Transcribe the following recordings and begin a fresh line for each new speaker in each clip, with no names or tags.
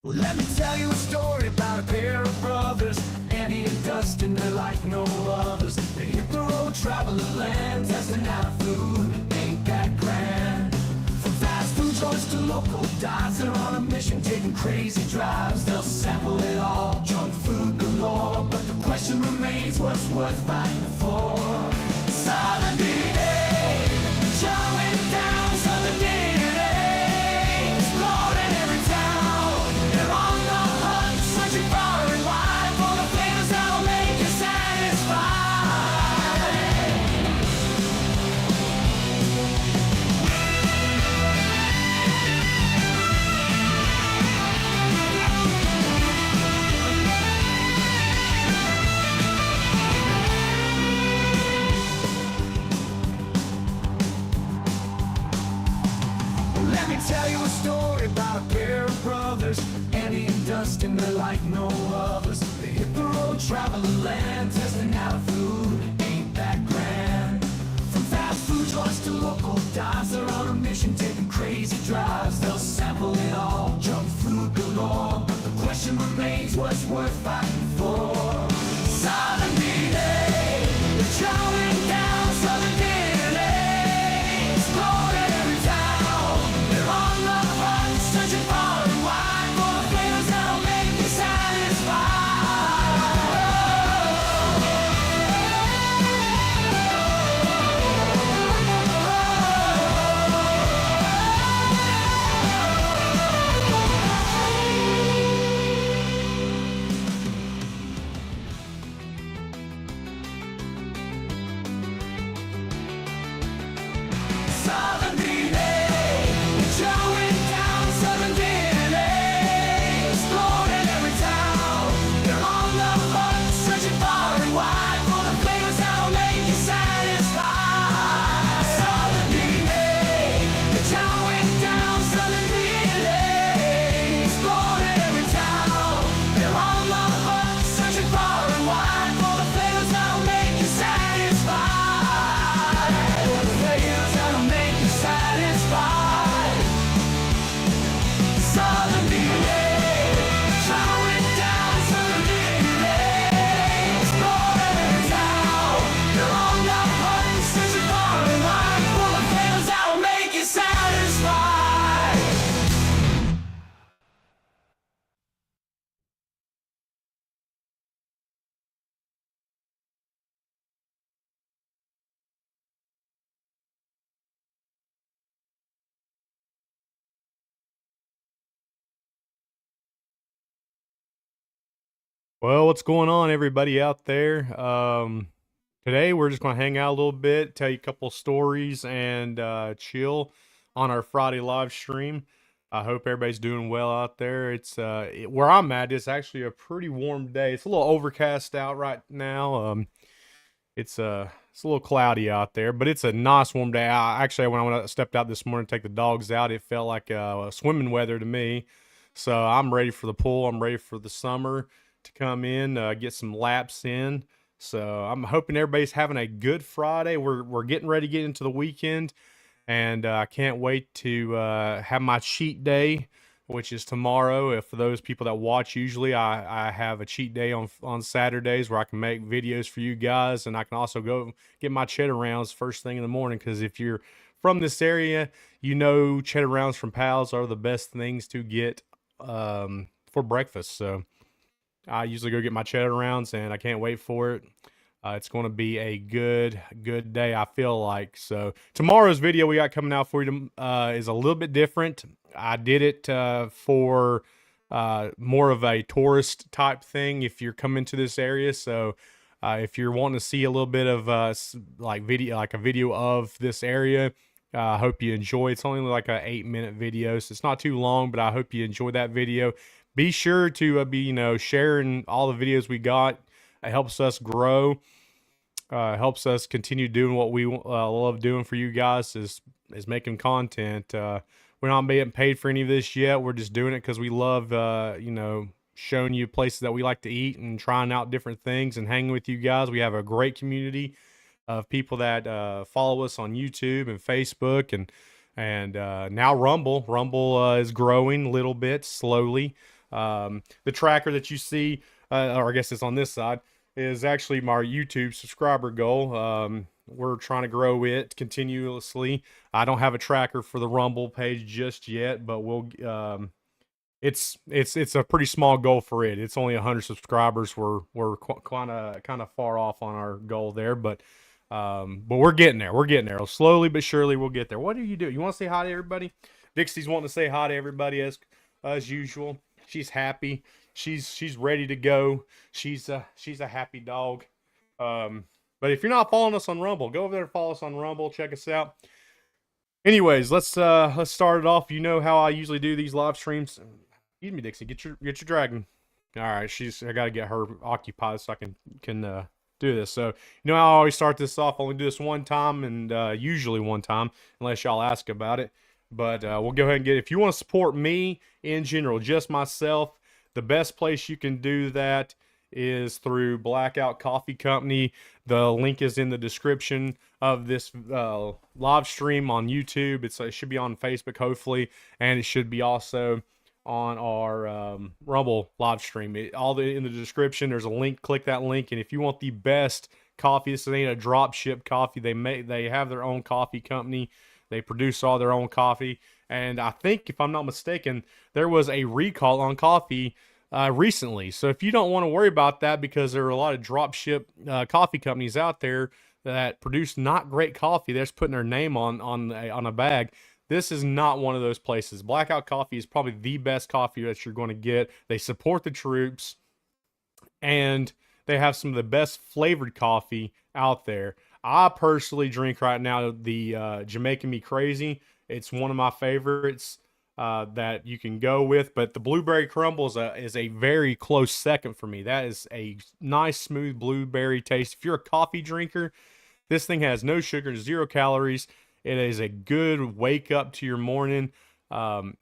Well, let me tell you a story about a pair of brothers, Andy and Dustin. They're like no others. They hit the road, travel the land, testing out food. Ain't that grand? From fast food joints to local dives, they're on a mission, taking crazy drives. They'll sample it all, junk food galore. But the question remains, what's worth fighting for? Southern Dn'A, showing down Southern Dn'A, exploring every town. They're on the hunt, searching far and wide for the flavors that'll make you satisfied. Let me tell you a story about a pair of brothers, Andy and Dustin. They're like no others. They hit the road, travel the land, testing out food. Ain't that grand? From fast food joints to local dives, they're on a mission, taking crazy drives. They'll sample it all, junk food galore. But the question remains, what's worth fighting for? Southern Dn'A, they're chowing down Southern Dn'A, exploring every town. They're on the run, searching far and wide for the flavors that'll make you satisfied. Southern Dn'A, chowing down Southern Dn'A, exploring every town. They're on the hunt, searching far and wide for the flavors that'll make you satisfied. Southern Dn'A, chowing down Southern Dn'A, exploring every town. They're on the hunt, searching far and wide for the flavors that'll make you satisfied. For the flavors that'll make you satisfied. Southern Dn'A, chowing down Southern Dn'A, exploring every town. They're on the hunt, searching far and wide for the flavors that'll make you satisfied.
Well, what's going on, everybody out there? Today we're just going to hang out a little bit, tell you a couple stories, and chill on our Friday live stream. I hope everybody's doing well out there. Where I'm at. It's actually a pretty warm day. It's a little overcast out right now. It's a little cloudy out there, but it's a nice warm day. Actually, when stepped out this morning to take the dogs out, it felt like swimming weather to me. So I'm ready for the pool. I'm ready for the summer to come in, get some laps in. So I'm hoping everybody's having a good Friday. We're getting ready to get into the weekend, and I can't wait to have my cheat day, which is tomorrow. If for those people that watch, usually I have a cheat day on Saturdays where I can make videos for you guys, and I can also go get my cheddar rounds first thing in the morning. Because if you're from this area, you know cheddar rounds from Pals are the best things to get for breakfast. So I usually go get my cheddar rounds, and I can't wait for it. It's going to be a good day, I feel like. So tomorrow's video we got coming out for you is a little bit different. I did it for more of a tourist type thing if you're coming to this area. So if you're wanting to see a little bit of like a video of this area, I hope you enjoy. It's only like a 8-minute video, so it's not too long, but I hope you enjoy that video. Be sure to be sharing all the videos we got. It helps us grow. Helps us continue doing what we love doing for you guys is making content. We're not being paid for any of this yet. We're just doing it because we love showing you places that we like to eat and trying out different things and hanging with you guys. We have a great community of people that follow us on YouTube and Facebook and now Rumble. Rumble is growing a little bit slowly. The tracker that you see, or I guess it's on this side, is actually my YouTube subscriber goal. We're trying to grow it continuously. I don't have a tracker for the Rumble page just yet, but we'll it's a pretty small goal for it. It's only 100 subscribers. We're kind of far off on our goal there, but we're getting there. We're getting there. Slowly but surely we'll get there. What do? You want to say hi to everybody? Dixie's wanting to say hi to everybody as usual. She's happy. She's ready to go. She's a happy dog. But if you're not following us on Rumble, go over there and follow us on Rumble. Check us out. Anyways, let's start it off. You know how I usually do these live streams. Excuse me, Dixie. Get your dragon. All right, I got to get her occupied so I can do this. So, you know how I always start this off. I only do this one time, and usually one time, unless y'all ask about it. But we'll go ahead and if you want to support me in general, just myself, the best place you can do that is through Blackout Coffee Company. The link is in the description of this live stream on YouTube. It should be on Facebook, hopefully, and it should be also on our Rumble live stream. In the description, there's a link. Click that link, and if you want the best coffee, this ain't a drop ship coffee. They have their own coffee company. They produce all their own coffee, and I think, if I'm not mistaken, there was a recall on coffee recently. So if you don't want to worry about that, because there are a lot of drop ship coffee companies out there that produce not great coffee, they're just putting their name on a bag. This is not one of those places. Blackout Coffee is probably the best coffee that you're going to get. They support the troops, and they have some of the best flavored coffee out there. I personally drink right now the Jamaican Me Crazy. It's one of my favorites that you can go with, but the Blueberry Crumble is a very close second for me. That is a nice, smooth blueberry taste. If you're a coffee drinker, this thing has no sugar, 0 calories. It is a good wake up to your morning. I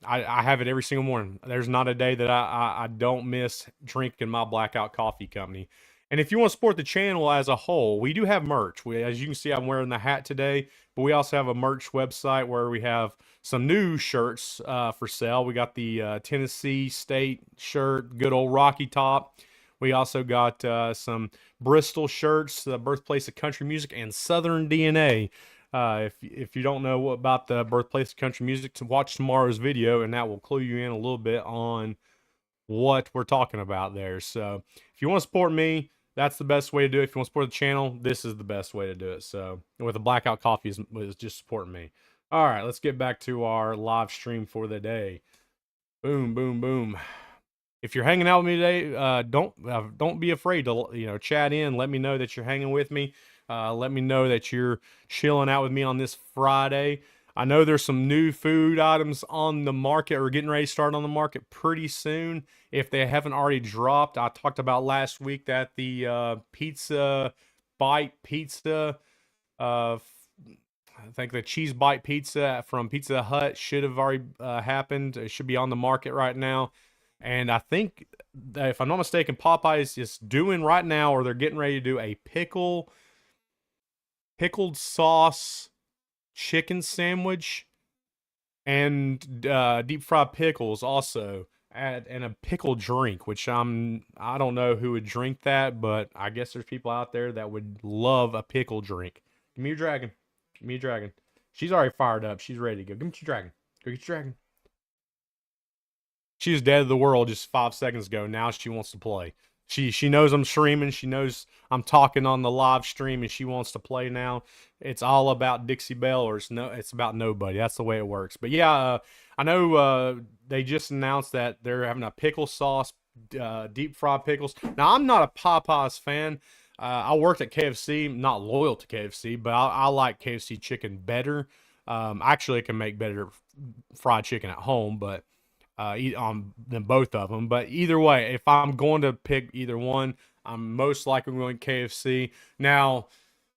have it every single morning. There's not a day that I don't miss drinking my Blackout Coffee Company. And if you want to support the channel as a whole, we do have merch. As you can see, I'm wearing the hat today, but we also have a merch website where we have some new shirts for sale. We got the Tennessee State shirt, good old Rocky Top. We also got some Bristol shirts, the birthplace of country music, and Southern DNA. If you don't know about the birthplace of country music, to watch tomorrow's video, and that will clue you in a little bit on what we're talking about there. So if you want to support me, that's the best way to do it. If you want to support the channel, this is the best way to do it. So with the Blackout Coffee is just supporting me. All right, let's get back to our live stream for the day. Boom, boom, boom. If you're hanging out with me today, don't be afraid to chat in. Let me know that you're hanging with me. Let me know that you're chilling out with me on this Friday. I know there's some new food items on the market or getting ready to start on the market pretty soon. If they haven't already dropped, I talked about last week that the pizza bite pizza, I think the cheese bite pizza from Pizza Hut should have already happened. It should be on the market right now. And I think that, if I'm not mistaken, Popeyes is doing right now, or they're getting ready to do a pickled sauce chicken sandwich and deep fried pickles also, and a pickle drink, which I don't know who would drink that, but I guess there's people out there that would love a pickle drink. Give me your dragon. Give me your dragon. She's already fired up. She's ready to go. Give me your dragon. Go get your dragon. She was dead to the world just 5 seconds ago. Now she wants to play. She knows I'm streaming. She knows I'm talking on the live stream, and she wants to play now. It's all about Dixie Belle, or it's about nobody. That's the way it works. But yeah, I know they just announced that they're having a pickle sauce, deep fried pickles. Now, I'm not a Popeyes fan. I worked at KFC, not loyal to KFC, but I like KFC chicken better. Actually, I can make better fried chicken at home, but than both of them. But either way, if I'm going to pick either one, I'm most likely going KFC. Now,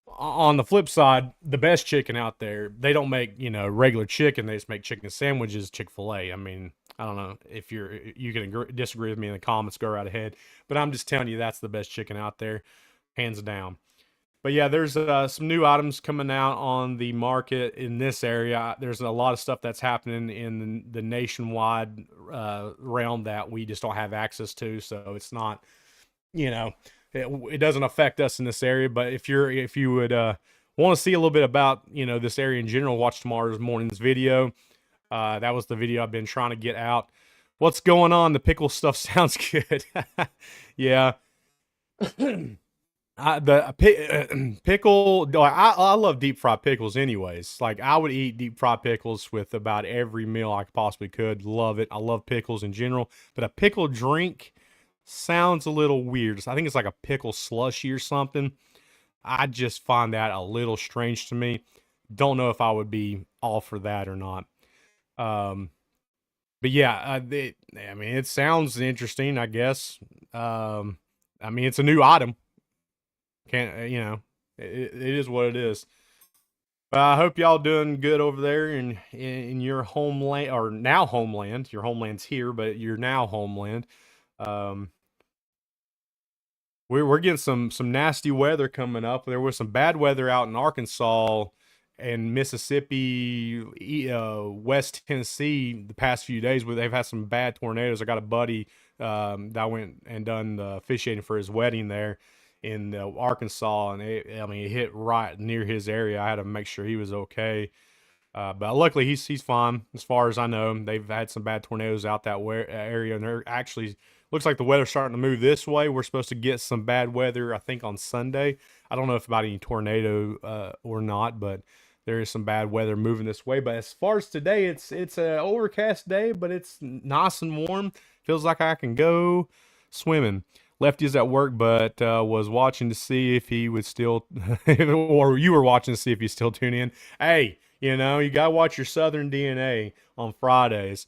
on the flip side, the best chicken out there, they don't make regular chicken. They just make chicken sandwiches, Chick-fil-A. I mean, I don't know if you can disagree with me in the comments. Go right ahead. But I'm just telling you, that's the best chicken out there, hands down. But yeah, there's some new items coming out on the market in this area. There's a lot of stuff that's happening in the nationwide realm that we just don't have access to. So it's not, you know, it doesn't affect us in this area. But if you would want to see a little bit about this area in general, watch tomorrow's morning's video. That was the video I've been trying to get out. What's going on? The pickle stuff sounds good. Yeah. Pickle. Like, I love deep fried pickles. Anyways, like I would eat deep fried pickles with about every meal I possibly could. Love it. I love pickles in general, but a pickle drink sounds a little weird. I think it's like a pickle slushy or something. I just find that a little strange to me. Don't know if I would be all for that or not. Um, but yeah, I mean, it sounds interesting. I guess. I mean, it's a new item. Can't it is what it is. But I hope y'all doing good over there in your homeland, or now homeland. Your homeland's here, but your now homeland. Um, we're getting some nasty weather coming up. There was some bad weather out in Arkansas and Mississippi, West Tennessee the past few days, where they've had some bad tornadoes. I got a buddy that went and done the officiating for his wedding there in Arkansas, and I mean, it hit right near his area. I had to make sure he was okay. But luckily, he's fine. As far as I know, they've had some bad tornadoes out that area, and they're actually looks like the weather's starting to move this way. We're supposed to get some bad weather, I think, on Sunday. I don't know if about any tornado or not, but there is some bad weather moving this way. But as far as today, it's an overcast day, but it's nice and warm. Feels like I can go swimming. Lefty's at work, but was watching to see if he would still, or you were watching to see if he's still tuning in. Hey, you gotta watch your Southern DNA on Fridays.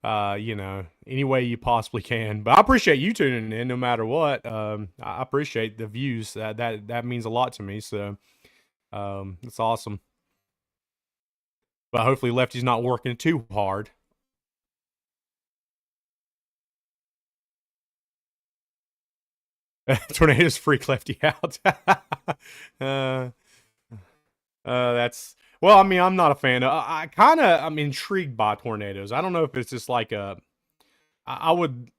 Any way you possibly can. But I appreciate you tuning in, no matter what. I appreciate the views. That means a lot to me. So, it's awesome. But hopefully, Lefty's not working too hard. Tornadoes freak Lefty out. uh, that's well. I mean, I'm not a fan. I'm intrigued by tornadoes. I don't know if it's just like a. I would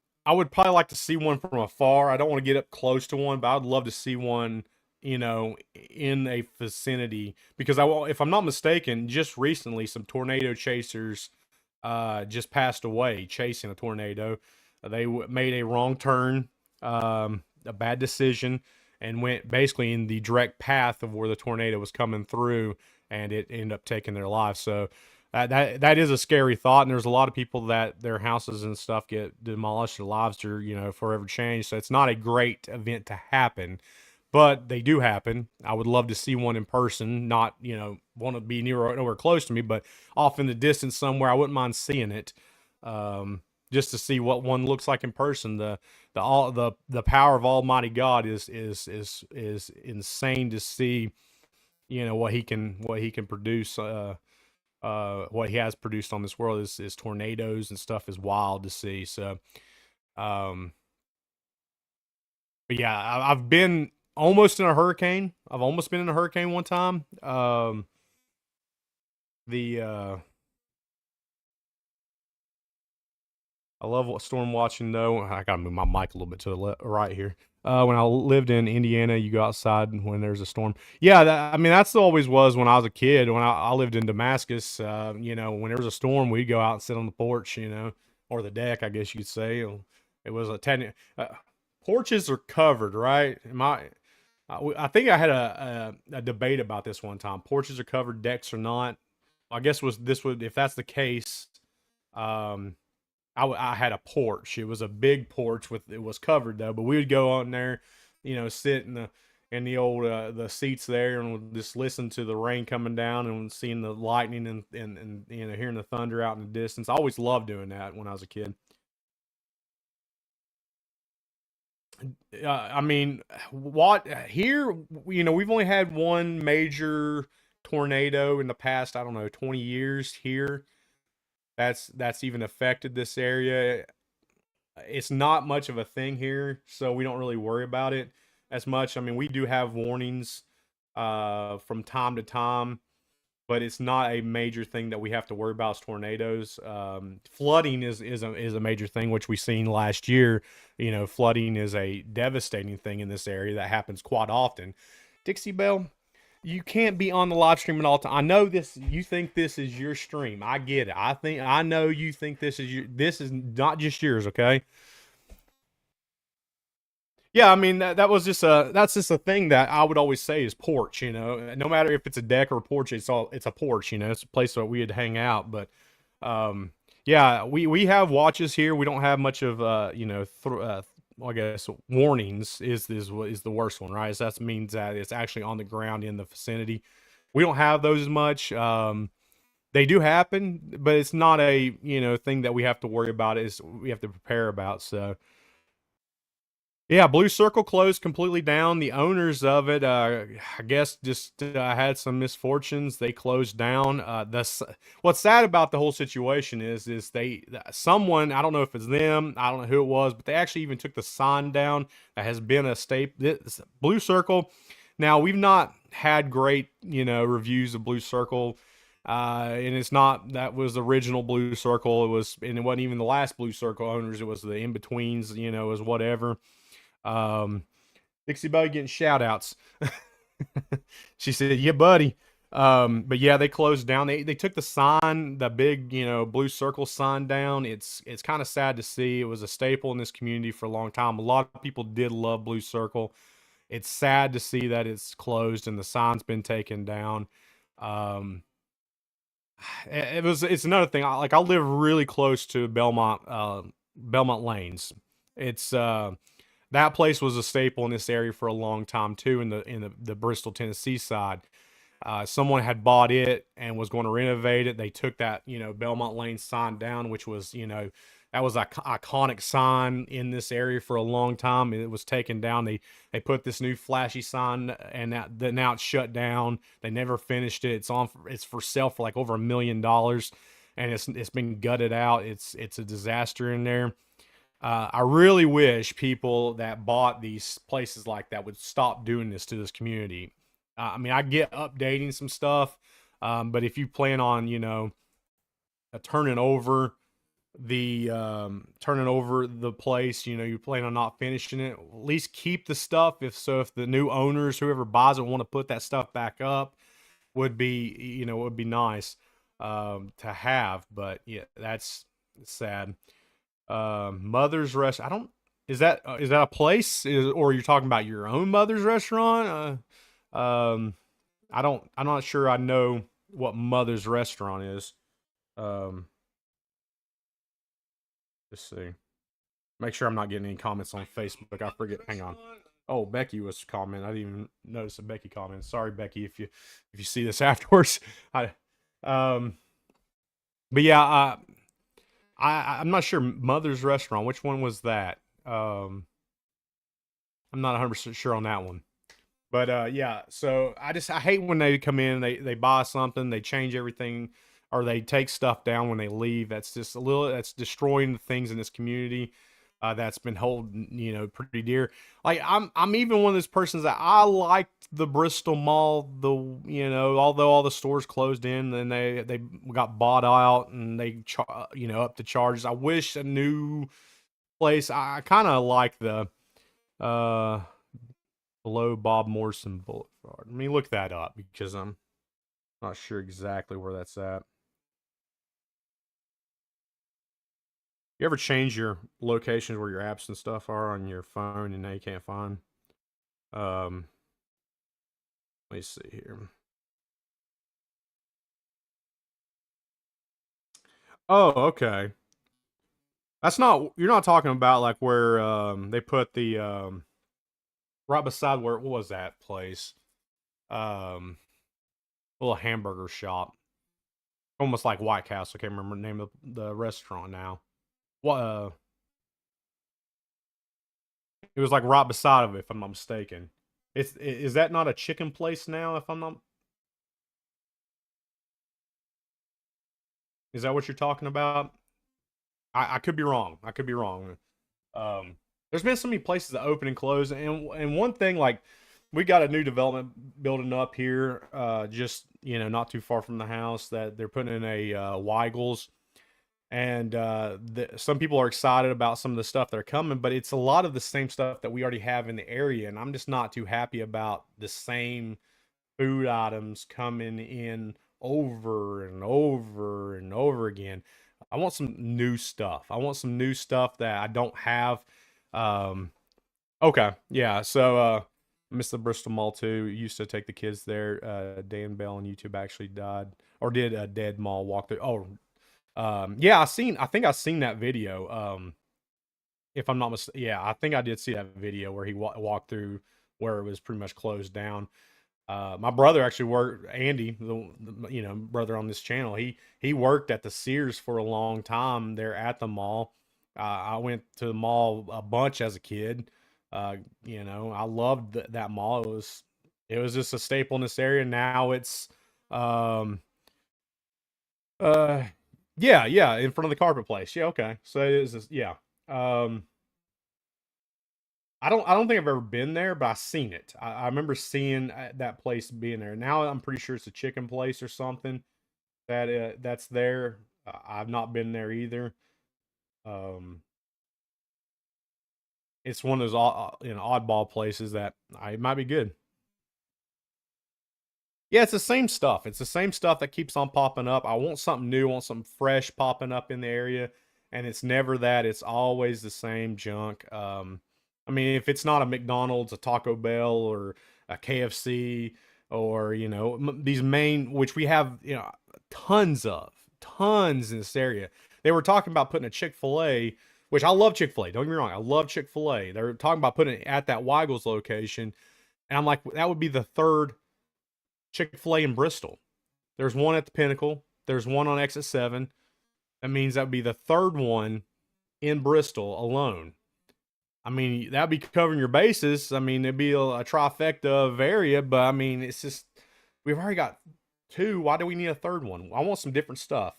probably like to see one from afar. I don't want to get up close to one, but I'd love to see one. In a vicinity, because if I'm not mistaken, just recently some tornado chasers just passed away chasing a tornado. They made a wrong turn, a bad decision, and went basically in the direct path of where the tornado was coming through, and it ended up taking their lives. So that is a scary thought, and there's a lot of people that their houses and stuff get demolished, their lives are forever changed. So it's not a great event to happen, but they do happen. I would love to see one in person, not want to be nowhere close to me, but off in the distance somewhere. I wouldn't mind seeing it, just to see what one looks like in person. The power of Almighty God is insane to see. What he can produce. What he has produced on this world is tornadoes and stuff is wild to see. So, um, but yeah, I've been almost in a hurricane. I've almost been in a hurricane one time. The I love what storm watching though. I gotta move my mic a little bit to the right here. When I lived in Indiana, you go outside when there's a storm. Yeah, I mean that's always was when I was a kid. When I lived in Damascus, when there was a storm, we'd go out and sit on the porch, or the deck, I guess you'd say. It was a porches are covered, right? I think I had a debate about this one time. Porches are covered, decks are not. I guess if that's the case, um, I had a porch. It was a big porch it was covered though, but we would go on there, sit in the old the seats there and we'd just listen to the rain coming down and seeing the lightning and hearing the thunder out in the distance. I always loved doing that when I was a kid. I mean, what here? We've only had one major tornado in the past. I don't know, 20 years here. That's even affected this area. It's not much of a thing here, so we don't really worry about it as much. I mean, we do have warnings from time to time, but it's not a major thing that we have to worry about. Is tornadoes. Flooding is a major thing, which we seen last year. You know, flooding is a devastating thing in this area that happens quite often. Dixie Bell, you can't be on the live stream at all time. I know this. You think this is your stream. I get it. I know you think this is your. This is not just yours. Okay. Yeah, I mean that's just a thing that I would always say is porch. You know, no matter if it's a deck or a porch, it's a porch. You know, it's a place where we'd hang out. But yeah, we have watches here. We don't have much of well, I guess warnings is the worst one, right? So that means that it's actually on the ground in the vicinity. We don't have those as much. They do happen, but it's not a thing that we have to worry about. Is we have to prepare about. So yeah, Blue Circle closed completely down. The owners of it, I guess, just had some misfortunes. They closed down. What's sad about the whole situation is someone, I don't know if it's them, I don't know who it was, but they actually even took the sign down that has been a staple. Blue Circle. Now we've not had great reviews of Blue Circle. And it's not that was the original Blue Circle. And it wasn't even the last Blue Circle owners. It was the in betweens. It was whatever. Um, Dixie Bell getting shout outs. She said, yeah, buddy. But yeah, they closed down. They took the sign, the big, Blue Circle sign down. It's kind of sad to see. It was a staple in this community for a long time. A lot of people did love Blue Circle. It's sad to see that it's closed and the sign's been taken down. It's another thing. I live really close to Belmont Lanes. It's that place was a staple in this area for a long time too, in the Bristol, Tennessee side. Someone had bought it and was going to renovate it. They took that Belmont Lane sign down, which was that was an iconic sign in this area for a long time. It was taken down. They put this new flashy sign, and now it's shut down. They never finished it. It's for sale for like over $1 million, and it's been gutted out. It's a disaster in there. I really wish people that bought these places like that would stop doing this to this community. I mean, I get updating some stuff, but if you plan on, turning over the place, you plan on not finishing it, at least keep the stuff. If the new owners, whoever buys it, want to put that stuff back up, would be nice to have. But yeah, that's sad. Mother's Rest. I don't. Is that a place? Or you're talking about your own mother's restaurant? I don't. I'm not sure. I know what Mother's Restaurant is. Um, let's see. Make sure I'm not getting any comments on Facebook. I forget. Hang on. Oh, Becky was commenting. I didn't even notice a Becky comment. Sorry, Becky, if you see this afterwards. Um, but yeah, I'm not sure. Mother's Restaurant. Which one was that? I'm not 100% sure on that one. But yeah, so I hate when they come in, they buy something, they change everything, or they take stuff down when they leave. That's just that's destroying the things in this community that's been holding pretty dear. Like I'm even one of those persons that I liked the Bristol Mall. Although all the stores closed in, and they got bought out, and they up the charges. I wish a new place. I kind of like the uh below Bob Morrison Boulevard. Let me look that up because I'm not sure exactly where that's at. You ever change your locations where your apps and stuff are on your phone and now you can't find? Um, let me see here. Oh, okay. You're not talking about like where they put the right beside what was that place? Um, little hamburger shop, almost like White Castle. I can't remember the name of the restaurant now. What? It was like right beside of it, if I'm not mistaken. Is that not a chicken place now? If I'm not, is that what you're talking about? I could be wrong. I could be wrong. There's been so many places that open and close, and one thing like we got a new development building up here, just not too far from the house that they're putting in a Weigels, and some people are excited about some of the stuff that are coming, but it's a lot of the same stuff that we already have in the area, and I'm just not too happy about the same food items coming in over and over and over again. I want some new stuff. I want some new stuff that I don't have. Um, okay, yeah. So, I miss the Bristol Mall too. Used to take the kids there. Dan Bell on YouTube actually died or did a dead mall walk through. Oh, yeah. I think I seen that video. If I'm not mistaken, yeah, I think I did see that video where he walked through where it was pretty much closed down. My brother actually worked. Andy, the brother on this channel, he worked at the Sears for a long time there at the mall. I went to the mall a bunch as a kid. I loved that mall. It was just a staple in this area. Now it's um uh yeah, in front of the carpet place. Yeah, okay. So it is yeah. Um I don't think I've ever been there, but I've seen it. I remember seeing that place being there. Now I'm pretty sure it's a chicken place or something that's there. I've not been there either. Um, it's one of those oddball places that it might be good. Yeah, it's the same stuff. It's the same stuff that keeps on popping up. I want something new, I want something fresh popping up in the area, and it's never that. It's always the same junk. I mean, if it's not a McDonald's, a Taco Bell, or a KFC, or these main, which we have, tons in this area. They were talking about putting a Chick-fil-A, which I love Chick-fil-A. Don't get me wrong, I love Chick-fil-A. They're talking about putting it at that Weigel's location, and I'm like, that would be the third Chick-fil-A in Bristol. There's one at the Pinnacle. There's one on Exit 7. That means that would be the third one in Bristol alone. I mean, that'd be covering your bases. I mean, it'd be a trifecta of area, but I mean, it's just, we've already got two. Why do we need a third one? I want some different stuff.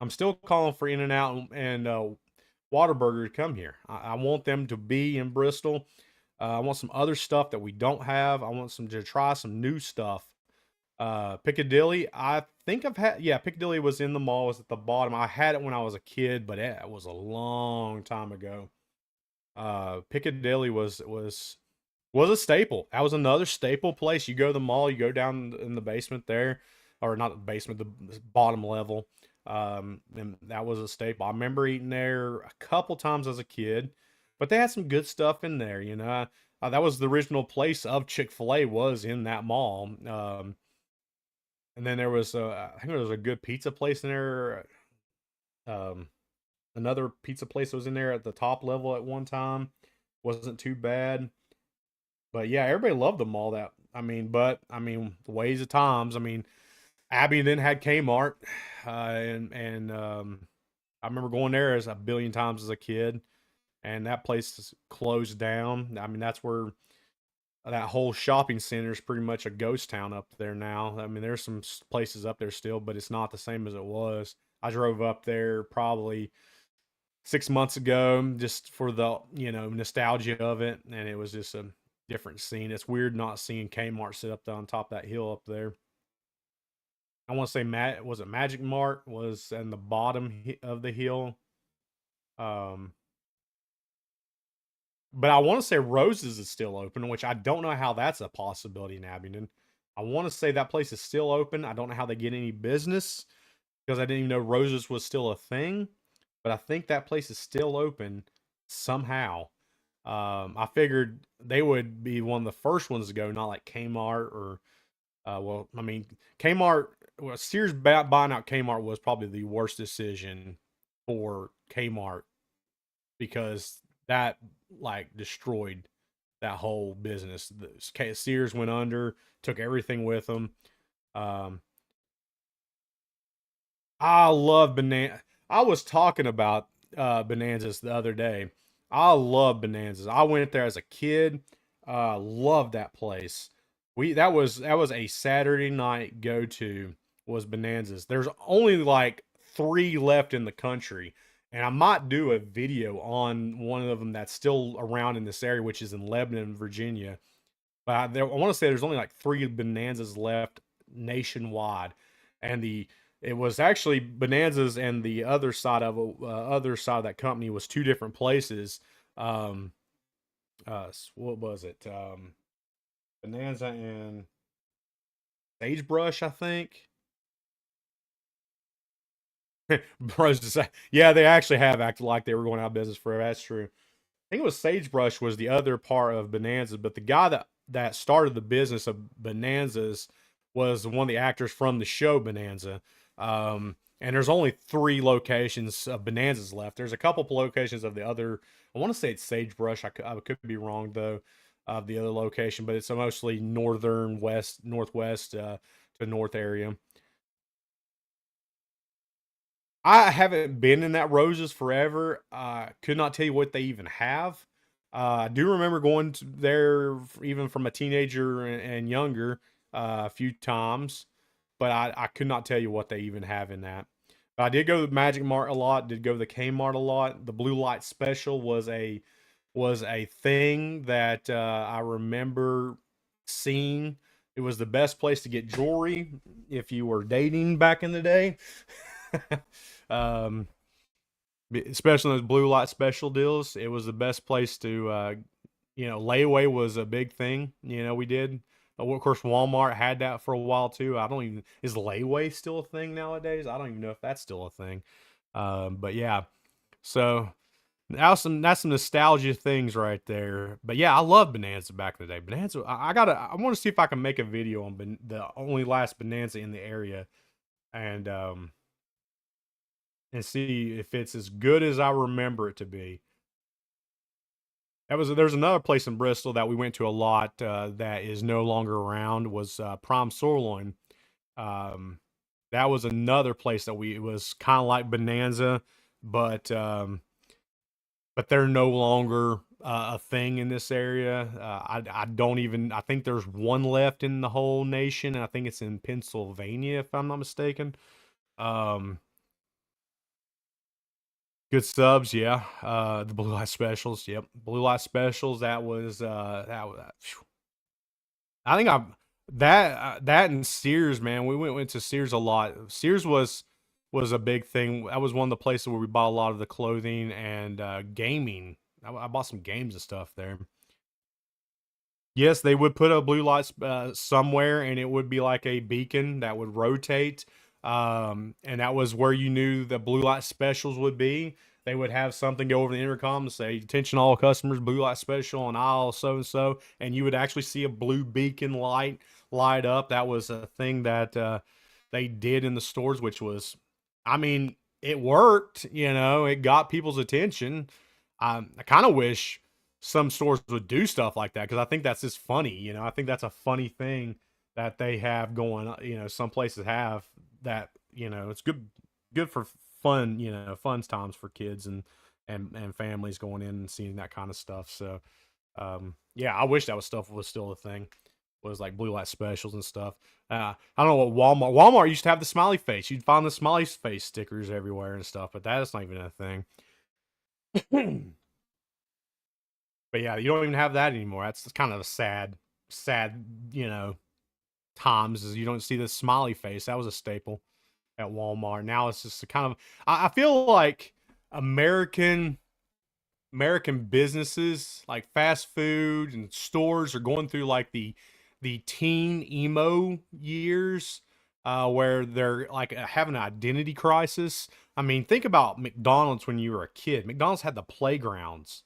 I'm still calling for In-N-Out and Whataburger to come here. I want them to be in Bristol. I want some other stuff that we don't have. I want some to try some new stuff. Piccadilly, I think I've had. Yeah, Piccadilly was in the mall. Was at the bottom. I had it when I was a kid, but it was a long time ago. Piccadilly was a staple. That was another staple place. You go to the mall, you go down in the basement there, or not the basement, the bottom level. And that was a staple. I remember eating there a couple times as a kid, but they had some good stuff in there. That was the original place of Chick-fil-A, was in that mall. And then there was I think there was a good pizza place in there. Um, Another pizza place that was in there at the top level at one time. Wasn't too bad. But yeah, everybody loved the mall. The ways of times. I mean, Abby then had Kmart, and I remember going there as a billion times as a kid, and that place is closed down. I mean, that's where that whole shopping center is pretty much a ghost town up there now. I mean, there's some places up there still, but it's not the same as it was. I drove up there probably 6 months ago just for the nostalgia of it, and it was just a different scene. It's weird not seeing Kmart sit up on top of that hill up there. I want to say was it Magic Mart was in the bottom of the hill. Um, but I want to say Roses is still open, which I don't know how that's a possibility in Abingdon. I want to say that place is still open. I don't know how they get any business because I didn't even know Roses was still a thing. But I think that place is still open somehow. I figured they would be one of the first ones to go, not like Kmart or, Kmart. Well, Sears buying out Kmart was probably the worst decision for Kmart because that like destroyed that whole business. Sears went under, took everything with them. Um, I love banana. I was talking about Bonanzas the other day. I love Bonanzas. I went there as a kid. Loved that place. That was a Saturday night go to, was Bonanzas. There's only like three left in the country, and I might do a video on one of them that's still around in this area, which is in Lebanon, Virginia. But I want to say there's only like three Bonanzas left nationwide, and it was actually Bonanzas, and the other side of that company was two different places. Um, what was it? Bonanza and Sagebrush, I think. Bros, yeah, they actually have acted like they were going out of business forever. That's true. I think it was Sagebrush was the other part of Bonanza, but the guy that started the business of Bonanzas was one of the actors from the show Bonanza. And there's only three locations of Bonanzas left. There's a couple locations of the other. I want to say it's Sagebrush. I could be wrong though, of the other location, but it's a mostly northern west, northwest to north area. I haven't been in that Roses forever. Could not tell you what they even have. I do remember going to there even from a teenager and younger a few times, but I could not tell you what they even have in that. I did go to the Magic Mart a lot. Did go to the Kmart a lot. The Blue Light Special was a thing that I remember seeing. It was the best place to get jewelry if you were dating back in the day. um, Especially those blue light special deals. It was the best place to, layaway was a big thing. We did. Of course, Walmart had that for a while too. I don't even, is layaway still a thing nowadays? I don't even know if that's still a thing. But yeah, so that's some nostalgia things right there. But yeah, I love Bonanza back in the day. Bonanza, I want to see if I can make a video on the only last Bonanza in the area, and see if it's as good as I remember it to be. There's another place in Bristol that we went to a lot that is no longer around, was Prime Sirloin. Um, that was another place that it was kind of like Bonanza, but but they're no longer a thing in this area. I don't even, I think there's one left in the whole nation, and I think it's in Pennsylvania if I'm not mistaken. Um, Good subs, yeah. The blue light specials, yep. Blue light specials. That was. I think I that and Sears, man. We went to Sears a lot. Sears was a big thing. That was one of the places where we bought a lot of the clothing and gaming. I bought some games and stuff there. Yes, they would put a blue light somewhere, and it would be like a beacon that would rotate. And that was where you knew the blue light specials would be. They would have something go over the intercom and say, "Attention, all customers, blue light special on aisle so and so," and you would actually see a blue beacon light up. That was a thing that they did in the stores, which was, I mean, it worked. It got people's attention. I kind of wish some stores would do stuff like that because I think that's just funny. I think that's a funny thing that they have going on. Some places have that. It's good for fun. Fun times for kids and families going in and seeing that kind of stuff. So, yeah, I wish that stuff was still a thing. Was like blue light specials and stuff. I don't know what Walmart used to have the smiley face. You'd find the smiley face stickers everywhere and stuff, but that's not even a thing. But yeah, you don't even have that anymore. That's kind of a sad, times is you don't see the smiley face. That was a staple at Walmart. Now it's just a kind of, I feel like American businesses like fast food and stores are going through like the teen emo years, where they're like having an identity crisis. I mean, think about McDonald's when you were a kid. McDonald's had the playgrounds,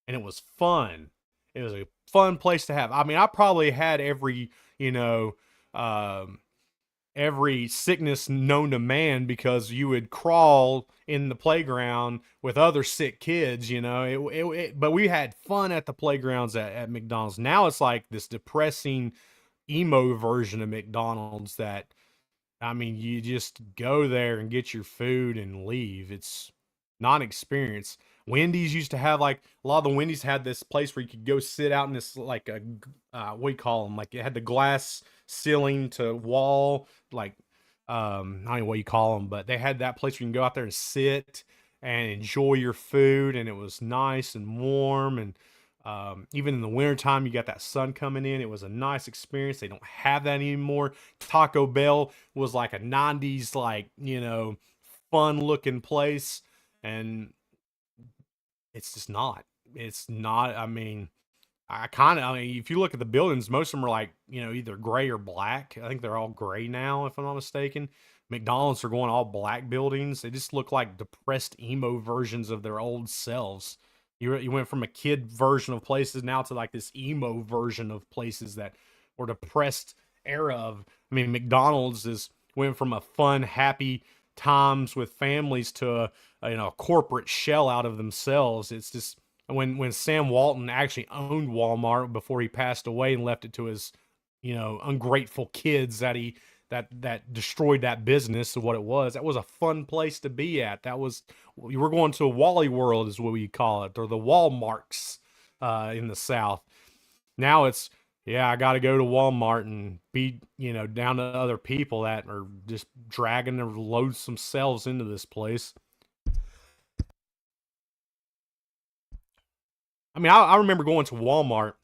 and it was fun. It was a fun place to have. I mean, I probably had you know, um, every sickness known to man because you would crawl in the playground with other sick kids. But we had fun at the playgrounds at McDonald's. Now it's like this depressing emo version of McDonald's that, I mean, you just go there and get your food and leave. It's not an experience. Wendy's used to have like a lot of the Wendy's had this place where you could go sit out in this like what do you call them? Like it had the glass ceiling to wall, like I don't know what you call them, but they had that place where you can go out there and sit and enjoy your food, and it was nice and warm, and Even in the wintertime, you got that sun coming in. It was a nice experience. They don't have that anymore. Taco Bell was like a 90s, like, fun looking place. And it's just not. It's not. I mean, if you look at the buildings, most of them are like, either gray or black. I think they're all gray now, if I'm not mistaken. McDonald's are going all black buildings. They just look like depressed emo versions of their old selves. You went from a kid version of places now to like this emo version of places that were depressed era of. I mean, McDonald's is went from a fun, happy times with families to a corporate shell out of themselves. It's just when Sam Walton actually owned Walmart before he passed away and left it to his ungrateful kids that destroyed that business of what it was. That was a fun place to be at. That was, you were going to a Wally World is what we call it, or the Walmarts in the South. Now it's, yeah, I got to go to Walmart and be, down to other people that are just dragging their loathsome selves into this place. I mean, I remember going to Walmart,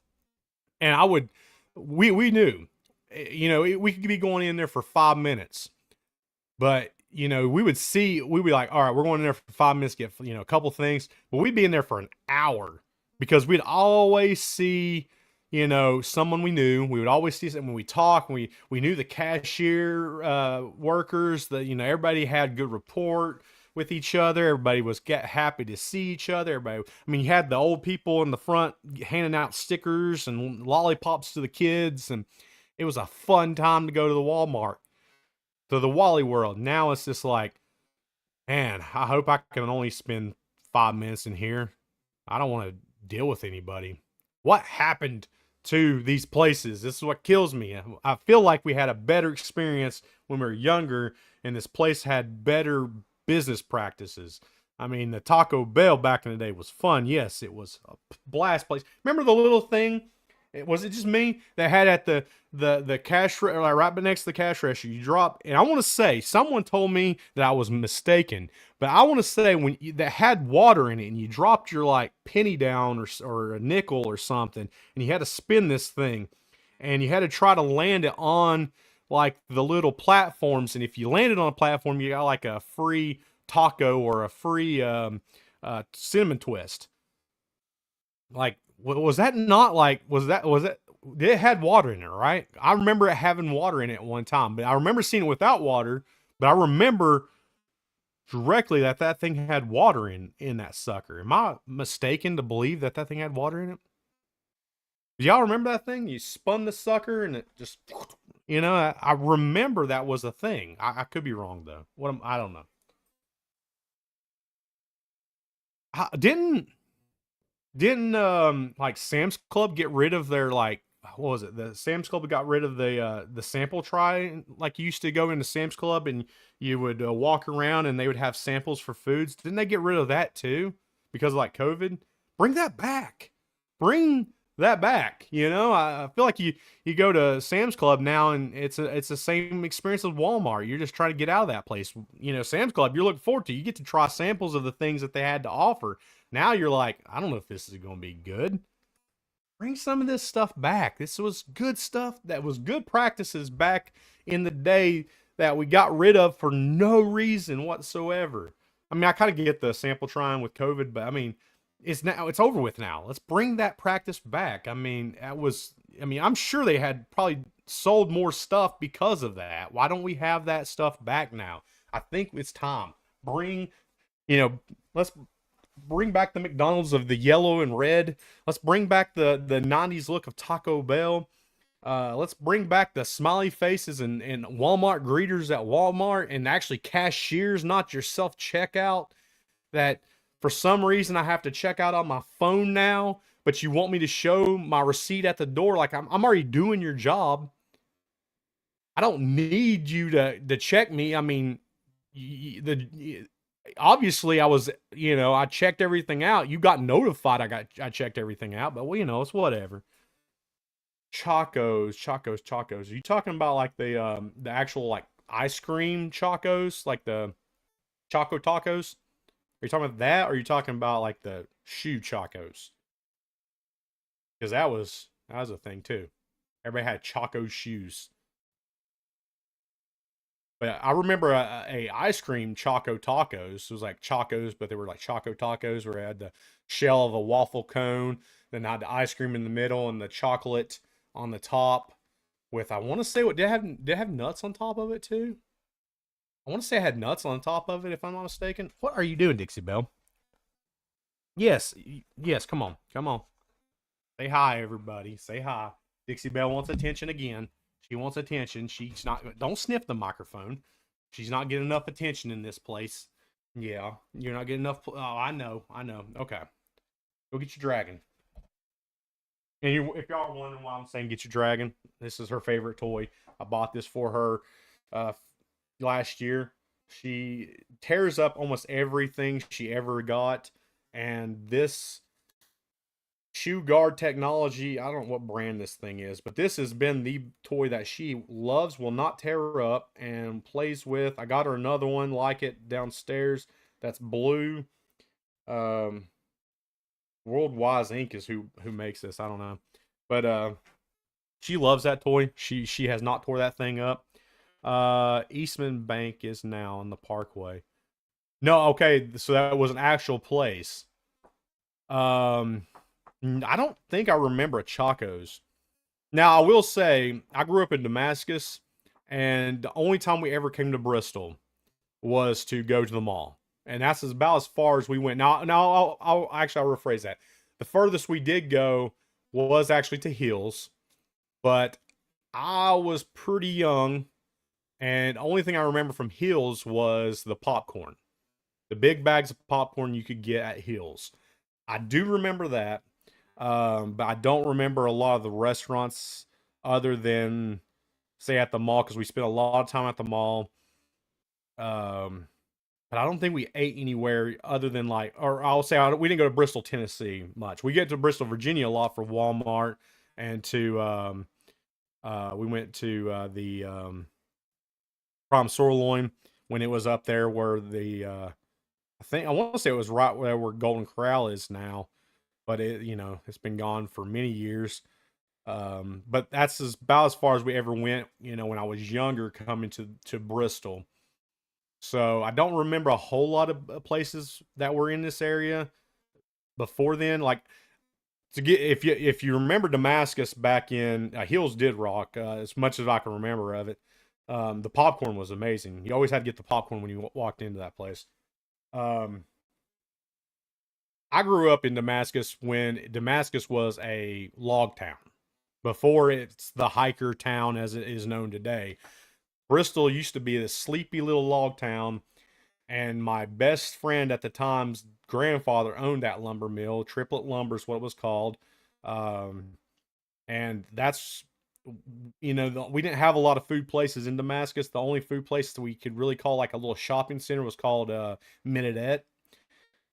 and we knew, we could be going in there for 5 minutes, but we'd be like, all right, we're going in there for 5 minutes, get a couple things, but we'd be in there for an hour because we'd always see, someone we knew. We would always see something when we talk. We knew the cashier workers. Everybody had good rapport with each other. Everybody was happy to see each other. Everybody, I mean, you had the old people in the front handing out stickers and lollipops to the kids, and it was a fun time to go to the Walmart, to the Wally World. Now it's just like, man, I hope I can only spend 5 minutes in here. I don't want to deal with anybody. What happened to these places? This is what kills me. I feel like we had a better experience when we were younger, and this place had better business practices. I mean, the Taco Bell back in the day was fun. Yes, it was a blast place. Remember the little thing? Was it just me that had at the cash, like right next to the cash register? You drop, and I want to say someone told me that I was mistaken, but I want to say that had water in it, and you dropped your like penny down or a nickel or something, and you had to spin this thing, and you had to try to land it on like the little platforms, and if you landed on a platform, you got like a free taco or a free cinnamon twist. Like, was that not like, was that, it had water in it, right? I remember it having water in it one time, but I remember seeing it without water, but I remember directly that thing had water in that sucker. Am I mistaken to believe that thing had water in it? Do y'all remember that thing? You spun the sucker and it just, I remember that was a thing. I could be wrong though. I don't know. Didn't like Sam's Club get rid of their like, what was it? The Sam's Club got rid of the sample try, like you used to go into Sam's Club and you would walk around and they would have samples for foods. Didn't they get rid of that too because of like COVID? Bring that back. Bring that back. I feel like you go to Sam's Club now and it's the same experience as Walmart. You're just trying to get out of that place. Sam's Club, you're looking forward to. You get to try samples of the things that they had to offer. Now you're like, I don't know if this is going to be good. Bring some of this stuff back. This was good stuff. That was good practices back in the day that we got rid of for no reason whatsoever. I mean, I kind of get the sample trying with COVID, but I mean, it's over with now. Let's bring that practice back. I mean, I'm sure they had probably sold more stuff because of that. Why don't we have that stuff back now? I think it's time. Let's bring back the McDonald's of the yellow and red. Let's bring back the 90s look of Taco Bell. Let's bring back the smiley faces and Walmart greeters at Walmart, and actually cashiers, not your self checkout that for some reason I have to check out on my phone now, but you want me to show my receipt at the door. Like I'm already doing your job. I don't need you to check me. I mean, obviously I was, I checked everything out. You got notified I checked everything out, but it's whatever. Chacos. Are you talking about like the actual like ice cream Chacos, like the Choco Tacos? Are you talking about that, or are you talking about like the shoe Chacos? because that was a thing too. Everybody had Choco shoes. But I remember a ice cream Choco tacos. It was like Chocos, but they were like Choco tacos where it had the shell of a waffle cone, then had the ice cream in the middle and the chocolate on the top. With I want to say what did it have nuts on top of it too? I want to say I had nuts on top of it if I'm not mistaken. What are you doing, Dixie Belle? Yes, yes. Come on, come on. Say hi, everybody. Say hi. Dixie Belle wants attention again. She wants attention. She's not. Don't sniff the microphone. She's not getting enough attention in this place. Yeah, you're not getting enough. Oh, I know. I know. Okay, go get your dragon. And if y'all are wondering why I'm saying get your dragon, this is her favorite toy. I bought this for her uh, last year. She tears up almost everything she ever got, and this shoe guard technology. I don't know what brand this thing is, but this has been the toy that she loves, will not tear her up, and plays with. I got her another one like it downstairs that's blue. Um, World Wise Inc. is who makes this. I don't know, but she loves that toy. She has not tore that thing up. Eastman Bank is now on the Parkway. No, okay, so that was an actual place. Um, I don't think I remember a Chaco's. Now, I will say, I grew up in Damascus, and the only time we ever came to Bristol was to go to the mall. And that's about as far as we went. Now I'll rephrase that. The furthest we did go was actually to Hills, but I was pretty young, and the only thing I remember from Hills was the popcorn. The big bags of popcorn you could get at Hills. I do remember that. But I don't remember a lot of the restaurants other than say at the mall because we spent a lot of time at the mall. Um, but I don't think we ate anywhere other than like, or I'll say we didn't go to Bristol, Tennessee much. We get to Bristol, Virginia a lot for Walmart and to we went to the Prime Sirloin when it was up there where the I think I want to say it was right where Golden Corral is now, but it's been gone for many years. But that's about as far as we ever went, when I was younger coming to Bristol. So I don't remember a whole lot of places that were in this area before then. Like to get if you remember Damascus back in Hills did rock as much as I can remember of it. The popcorn was amazing. You always had to get the popcorn when you walked into that place. Um, I grew up in Damascus when Damascus was a log town before it's the hiker town as it is known today. Bristol used to be this sleepy little log town, and my best friend at the time's grandfather owned that lumber mill. Triplet Lumber is what it was called. Um, and that's we didn't have a lot of food places in Damascus. The only food place that we could really call like a little shopping center was called Minidette,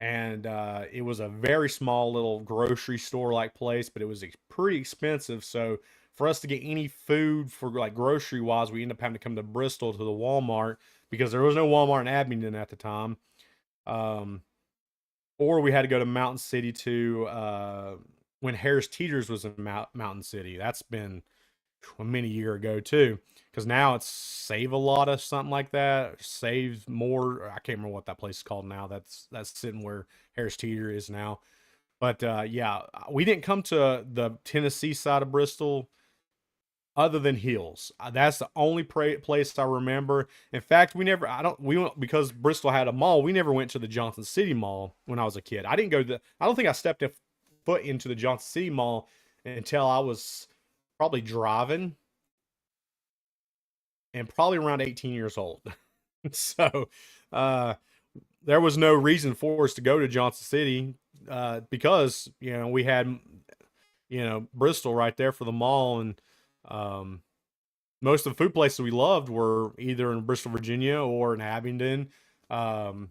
and it was a very small little grocery store like place, but it was pretty expensive. So for us to get any food for like grocery wise, we ended up having to come to Bristol to the Walmart because there was no Walmart in Abingdon at the time. Um, or we had to go to Mountain City to when Harris Teeter's was in Mountain City. That's been a many year ago too, because now it's Save a Lot of something like that. Save More. I can't remember what that place is called now. That's sitting where Harris Teeter is now. But yeah, we didn't come to the Tennessee side of Bristol other than Hills. That's the only place I remember. In fact, we went because Bristol had a mall. We never went to the Johnson City Mall when I was a kid. I didn't go to I don't think I stepped a foot into the Johnson City Mall until I was probably driving and probably around 18 years old. So, uh, there was no reason for us to go to Johnson City because we had Bristol right there for the mall, and um, most of the food places we loved were either in Bristol, Virginia, or in Abingdon, um,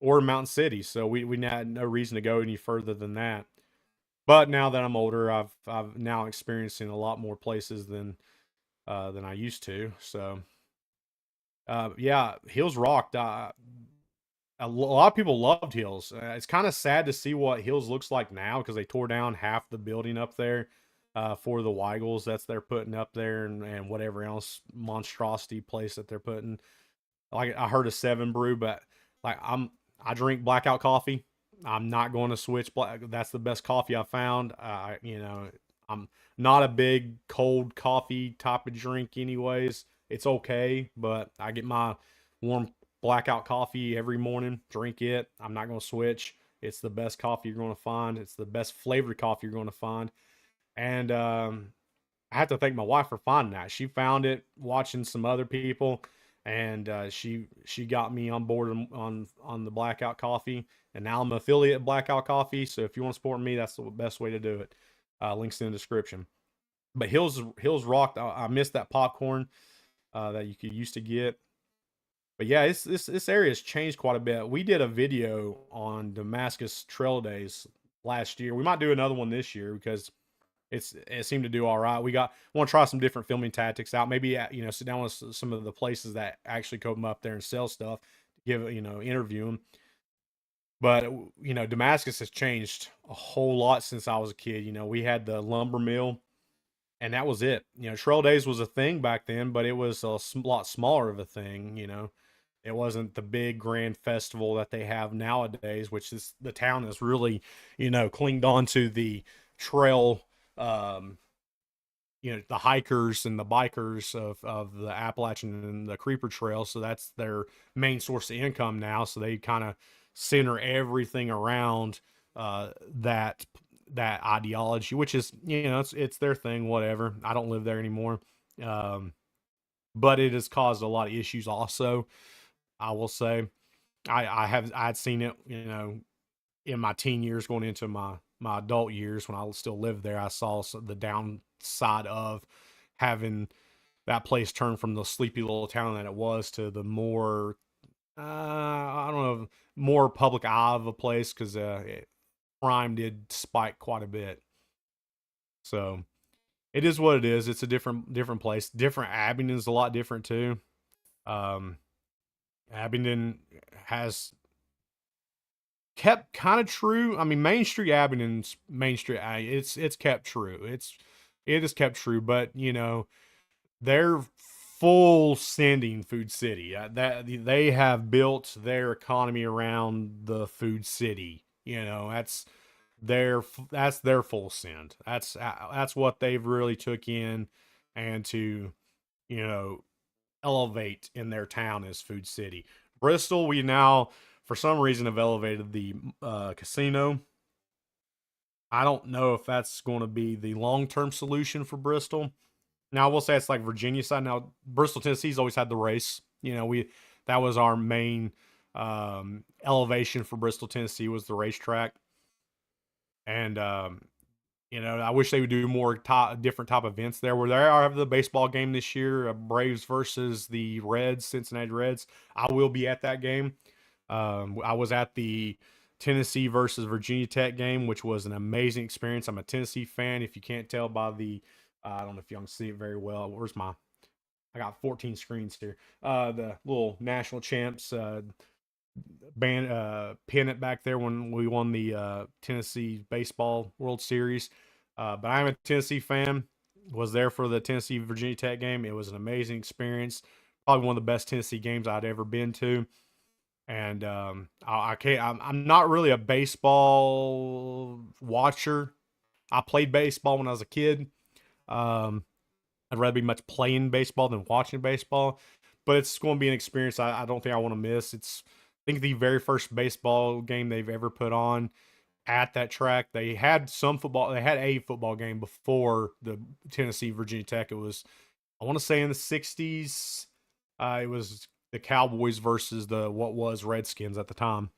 or Mountain City. So we had no reason to go any further than that. But now that I'm older, I've now experiencing a lot more places than I used to. So yeah, Hills rocked. lot of people loved Hills. It's kind of sad to see what Hills looks like now because they tore down half the building up there for the Weigels that's they're putting up there and whatever else monstrosity place that they're putting. Like I heard a 7 Brew, but like I drink blackout coffee. I'm not going to switch black. That's the best coffee I found. I'm not a big cold coffee type of drink, anyways. It's okay, but I get my warm blackout coffee every morning. Drink it. I'm not going to switch. It's the best coffee you're going to find. It's the best flavored coffee you're going to find. And I have to thank my wife for finding that. She found it watching some other people, and she got me on board on the Blackout Coffee, and now I'm an affiliate of Blackout Coffee. So if you want to support me, that's the best way to do it. Links in the description. But Hills rocked. I missed that popcorn that you could used to get. But yeah, this area has changed quite a bit. We did a video on Damascus Trail Days last year. We might do another one this year because it seemed to do all right. Want to try some different filming tactics out. Maybe sit down with some of the places that actually come up there and sell stuff. Give interview them. But Damascus has changed a whole lot since I was a kid. We had the lumber mill, and that was it. Trail Days was a thing back then, but it was a lot smaller of a thing. It wasn't the big grand festival that they have nowadays, which is the town has really clinged on to the trail, um, the hikers and the bikers of the Appalachian and the Creeper Trail. So that's their main source of income now. So they kind of center everything around that ideology, which is it's their thing. Whatever. I don't live there anymore, but it has caused a lot of issues. Also, I will say, I'd seen it in my teen years going into my adult years when I still lived there. I saw the downside of having that place turn from the sleepy little town that it was to the more I don't know, more public eye of a place because crime did spike quite a bit. So it is what it is. It's a different place. Different Abingdon's a lot different too. Um, Abingdon has kept kind of true. I mean, Main Street Abingdon's Main Street. It's kept true. It is kept true, but they're full sending Food City. That they have built their economy around the Food City. That's their full send. That's what they've really took in, and to you know elevate in their town is Food City. Bristol, we now for some reason have elevated the casino. I don't know if that's going to be the long term solution for Bristol. Now I will say it's like Virginia side. Now Bristol, Tennessee's always had the race. We that was our main elevation for Bristol, Tennessee was the racetrack, and I wish they would do more different type of events there. Where they are have the baseball game this year, Braves versus the Reds, Cincinnati Reds. I will be at that game. I was at the Tennessee versus Virginia Tech game, which was an amazing experience. I'm a Tennessee fan. If you can't tell by the, I don't know if y'all can see it very well. I got 14 screens here. The little national champs pennant back there when we won the Tennessee Baseball World Series. But I'm a Tennessee fan. Was there for the Tennessee Virginia Tech game. It was an amazing experience. Probably one of the best Tennessee games I'd ever been to. And I can't. I'm not really a baseball watcher. I played baseball when I was a kid. Um, I'd rather be much playing baseball than watching baseball. But it's going to be an experience I don't think I want to miss. I think the very first baseball game they've ever put on at that track. They had some football. They had a football game before the Tennessee Virginia Tech. It was, I want to say, in the '60s. It was the Cowboys versus the what was Redskins at the time.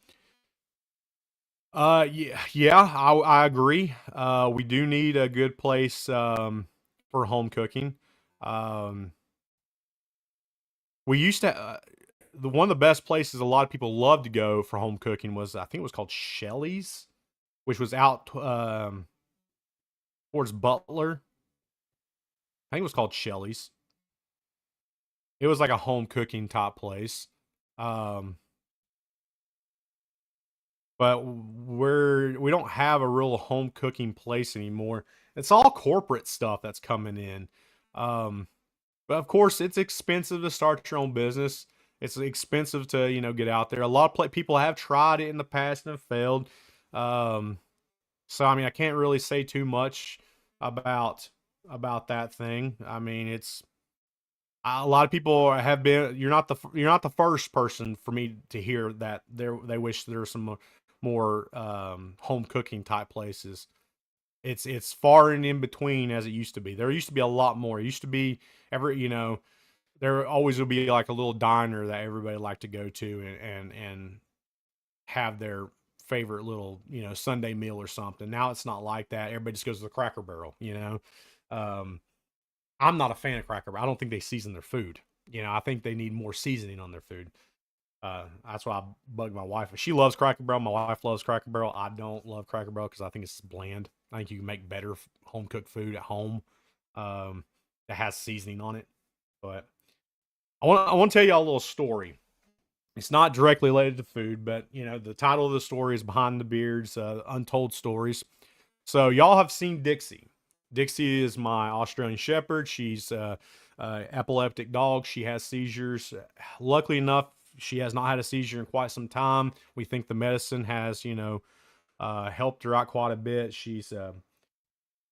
Yeah, I agree. We do need a good place for home cooking. Um, we used to the one of the best places a lot of people love to go for home cooking was, I think it was called Shelley's, which was out towards Butler. I think it was called Shelley's. It was like a home cooking top place. Um, but we don't have a real home cooking place anymore. It's all corporate stuff that's coming in. Um, but of course, it's expensive to start your own business. It's expensive to get out there. A lot of people have tried it in the past and have failed. Um, so I mean, I can't really say too much about that thing. I mean, it's a lot of people have been. You're not the first person for me to hear that they wish there were some more home cooking type places. It's far and in between as it used to be. There used to be a lot more. It used to be every there always would be like a little diner that everybody liked to go to and have their favorite little Sunday meal or something. Now it's not like that. Everybody just goes to the Cracker Barrel. Um, I'm not a fan of Cracker Barrel. I don't think they season their food. I think they need more seasoning on their food. That's why I bug my wife. She loves Cracker Barrel. My wife loves Cracker Barrel. I don't love Cracker Barrel because I think it's bland. I think you can make better home cooked food at home that has seasoning on it. But I want to tell y'all a little story. It's not directly related to food, but the title of the story is Behind the Beards, Untold Stories. So y'all have seen Dixie. Dixie is my Australian Shepherd. She's epileptic dog. She has seizures. Luckily enough, she has not had a seizure in quite some time. We think the medicine has, helped her out quite a bit.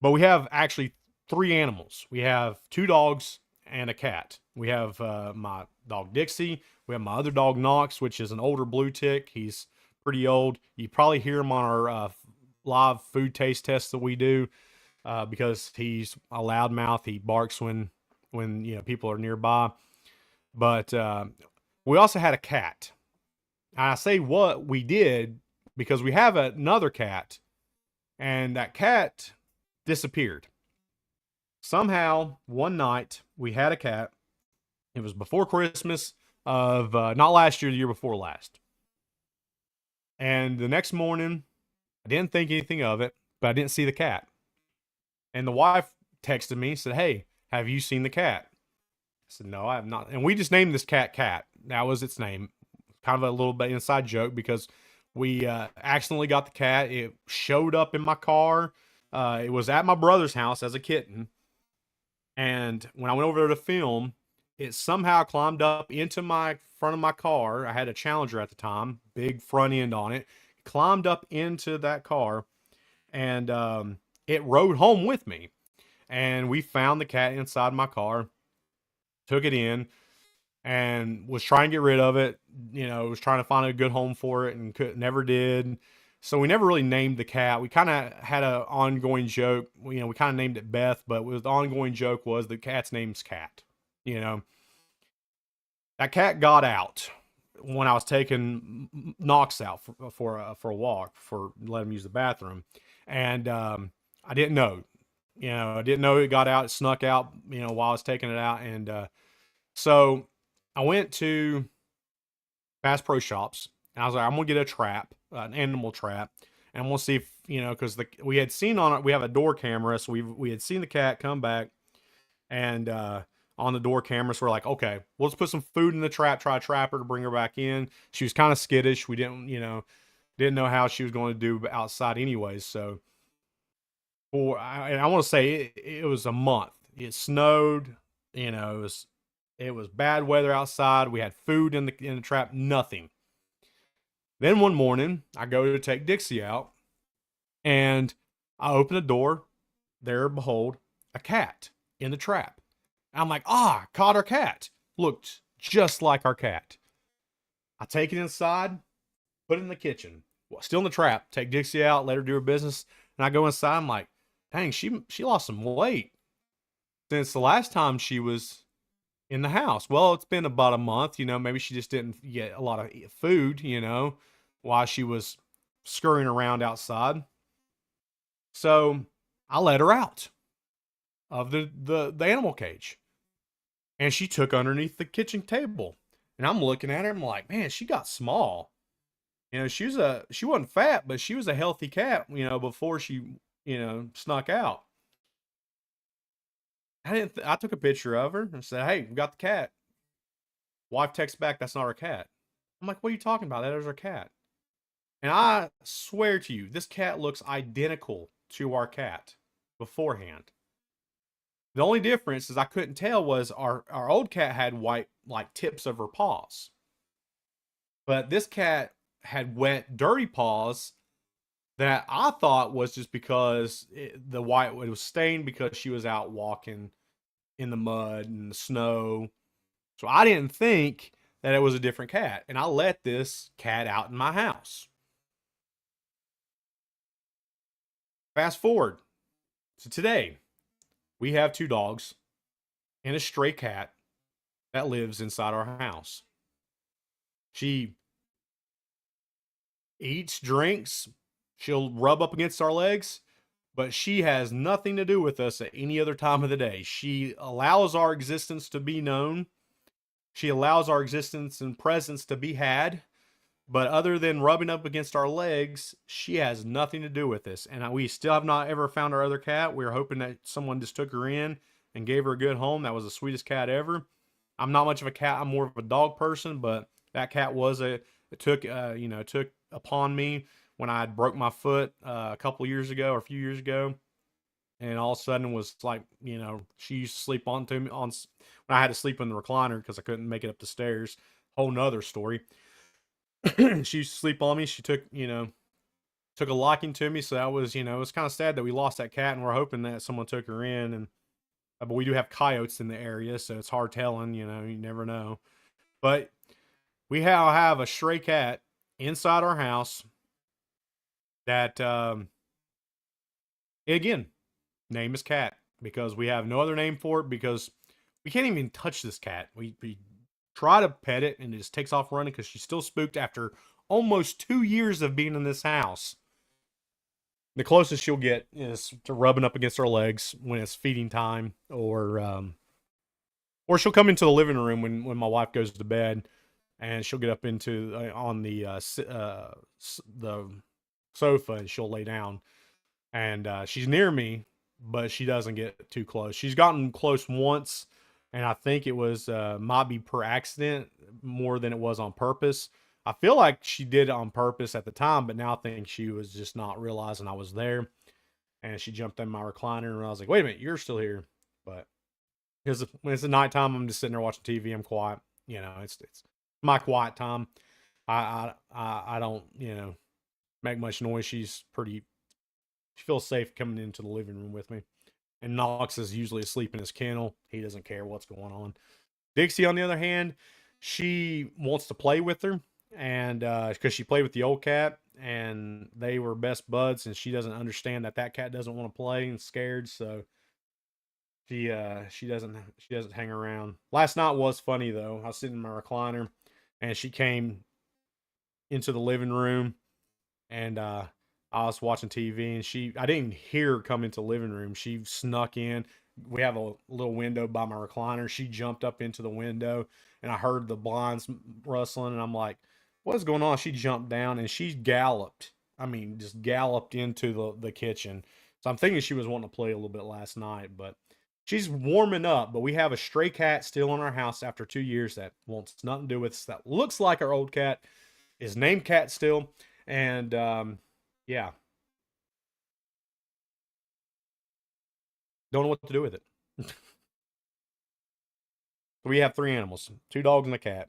But we have actually three animals. We have two dogs and a cat. We have my dog Dixie. We have my other dog Knox, which is an older blue tick. He's pretty old. You probably hear him on our live food taste tests that we do because he's a loudmouth. He barks when people are nearby. But we also had a cat. I say what we did because we have another cat, and that cat disappeared. Somehow, one night, we had a cat. It was before Christmas of not last year, the year before last. And the next morning, I didn't think anything of it, but I didn't see the cat. And the wife texted me, said, "Hey, have you seen the cat?" I said, "No, I have not." And we just named this cat Cat. That was its name. Kind of a little bit inside joke because we accidentally got the cat. It showed up in my car. It was at my brother's house as a kitten. And when I went over there to film, it somehow climbed up into my front of my car. I had a Challenger at the time, big front end on it. Climbed up into that car, and it rode home with me. And we found the cat inside my car, took it in, and was trying to get rid of it. Was trying to find a good home for it, and never did. So we never really named the cat. We kind of had an ongoing joke. We kind of named it Beth, but the ongoing joke was the cat's name's Cat. That cat got out when I was taking Knox out for a walk for let him use the bathroom, and I didn't know. I didn't know it got out. It snuck out. While I was taking it out, and so I went to Bass Pro Shops. And I was like, I'm gonna get a trap, an animal trap, and we'll see if because we had seen on it, we have a door camera, so we had seen the cat come back, and on the door camera, so we're like, okay, we'll just put some food in the trap, try to trap her to bring her back in. She was kind of skittish. We didn't know how she was going to do outside, anyways. So, I want to say it was a month. It snowed. It was bad weather outside. We had food in the trap. Nothing. Then one morning, I go to take Dixie out, and I open the door. There, behold, a cat in the trap. I'm like, caught our cat. Looked just like our cat. I take it inside, put it in the kitchen. Still in the trap. Take Dixie out, let her do her business. And I go inside. I'm like, dang, she lost some weight since the last time she was in the house. Well, it's been about a month. Maybe she just didn't get a lot of food, while she was scurrying around outside. So I let her out of the animal cage. And she took underneath the kitchen table. And I'm looking at her, I'm like, man, she got small. She wasn't fat, but she was a healthy cat, before she, snuck out. I took a picture of her and said, "Hey, we got the cat." Wife texts back, "That's not our cat." I'm like, "What are you talking about? That is our cat." And I swear to you, this cat looks identical to our cat beforehand. The only difference is I couldn't tell was our old cat had white like tips of her paws, but this cat had wet, dirty paws that I thought was just because the white it was stained because she was out walking in the mud and the snow. So I didn't think that it was a different cat, and I let this cat out in my house. Fast forward to today, we have two dogs and a stray cat that lives inside our house. She eats, drinks, she'll rub up against our legs, but she has nothing to do with us at any other time of the day. She allows our existence to be known. She allows our existence and presence to be had. But other than rubbing up against our legs, she has nothing to do with this. And we still have not ever found our other cat. We're hoping that someone just took her in and gave her a good home. That was the sweetest cat ever. I'm not much of a cat. I'm more of a dog person, but that cat was it took took upon me when I broke my foot a couple years ago or a few years ago, and all of a sudden was like, she used to sleep onto me on when I had to sleep in the recliner because I couldn't make it up the stairs. Whole nother story. She used to sleep on me. She took a liking to me, so that was it was kind of sad that we lost that cat, and we're hoping that someone took her in. And but we do have coyotes in the area, so it's hard telling. You never know. But we have a stray cat inside our house that again, name is Cat because we have no other name for it because we can't even touch this cat. We try to pet it and it just takes off running because she's still spooked after almost 2 years of being in this house. The closest she'll get is to rubbing up against our legs when it's feeding time, or she'll come into the living room when my wife goes to bed, and she'll get up into on the sofa and she'll lay down, and she's near me, but she doesn't get too close. She's gotten close once, and I think it was might be per accident more than it was on purpose. I feel like she did it on purpose at the time, but now I think she was just not realizing I was there, and she jumped in my recliner, and I was like, "Wait a minute, you're still here." But because when it's the nighttime, I'm just sitting there watching TV. I'm quiet. It's my quiet time. I don't make much noise. She feels safe coming into the living room with me. And Knox is usually asleep in his kennel. He doesn't care what's going on. Dixie, on the other hand, she wants to play with her, and because she played with the old cat, and they were best buds, and she doesn't understand that cat doesn't want to play and scared, so she doesn't hang around. Last night was funny though. I was sitting in my recliner, and she came into the living room, and I was watching TV, and I didn't hear her come into the living room. She snuck in. We have a little window by my recliner. She jumped up into the window, and I heard the blinds rustling, and I'm like, "What's going on?" She jumped down and she galloped. I mean, just galloped into the kitchen. So I'm thinking she was wanting to play a little bit last night, but she's warming up. But we have a stray cat still in our house after 2 years that wants nothing to do with us. That looks like our old cat. Is named Cat still, and yeah, don't know what to do with it. We have three animals: two dogs and a cat.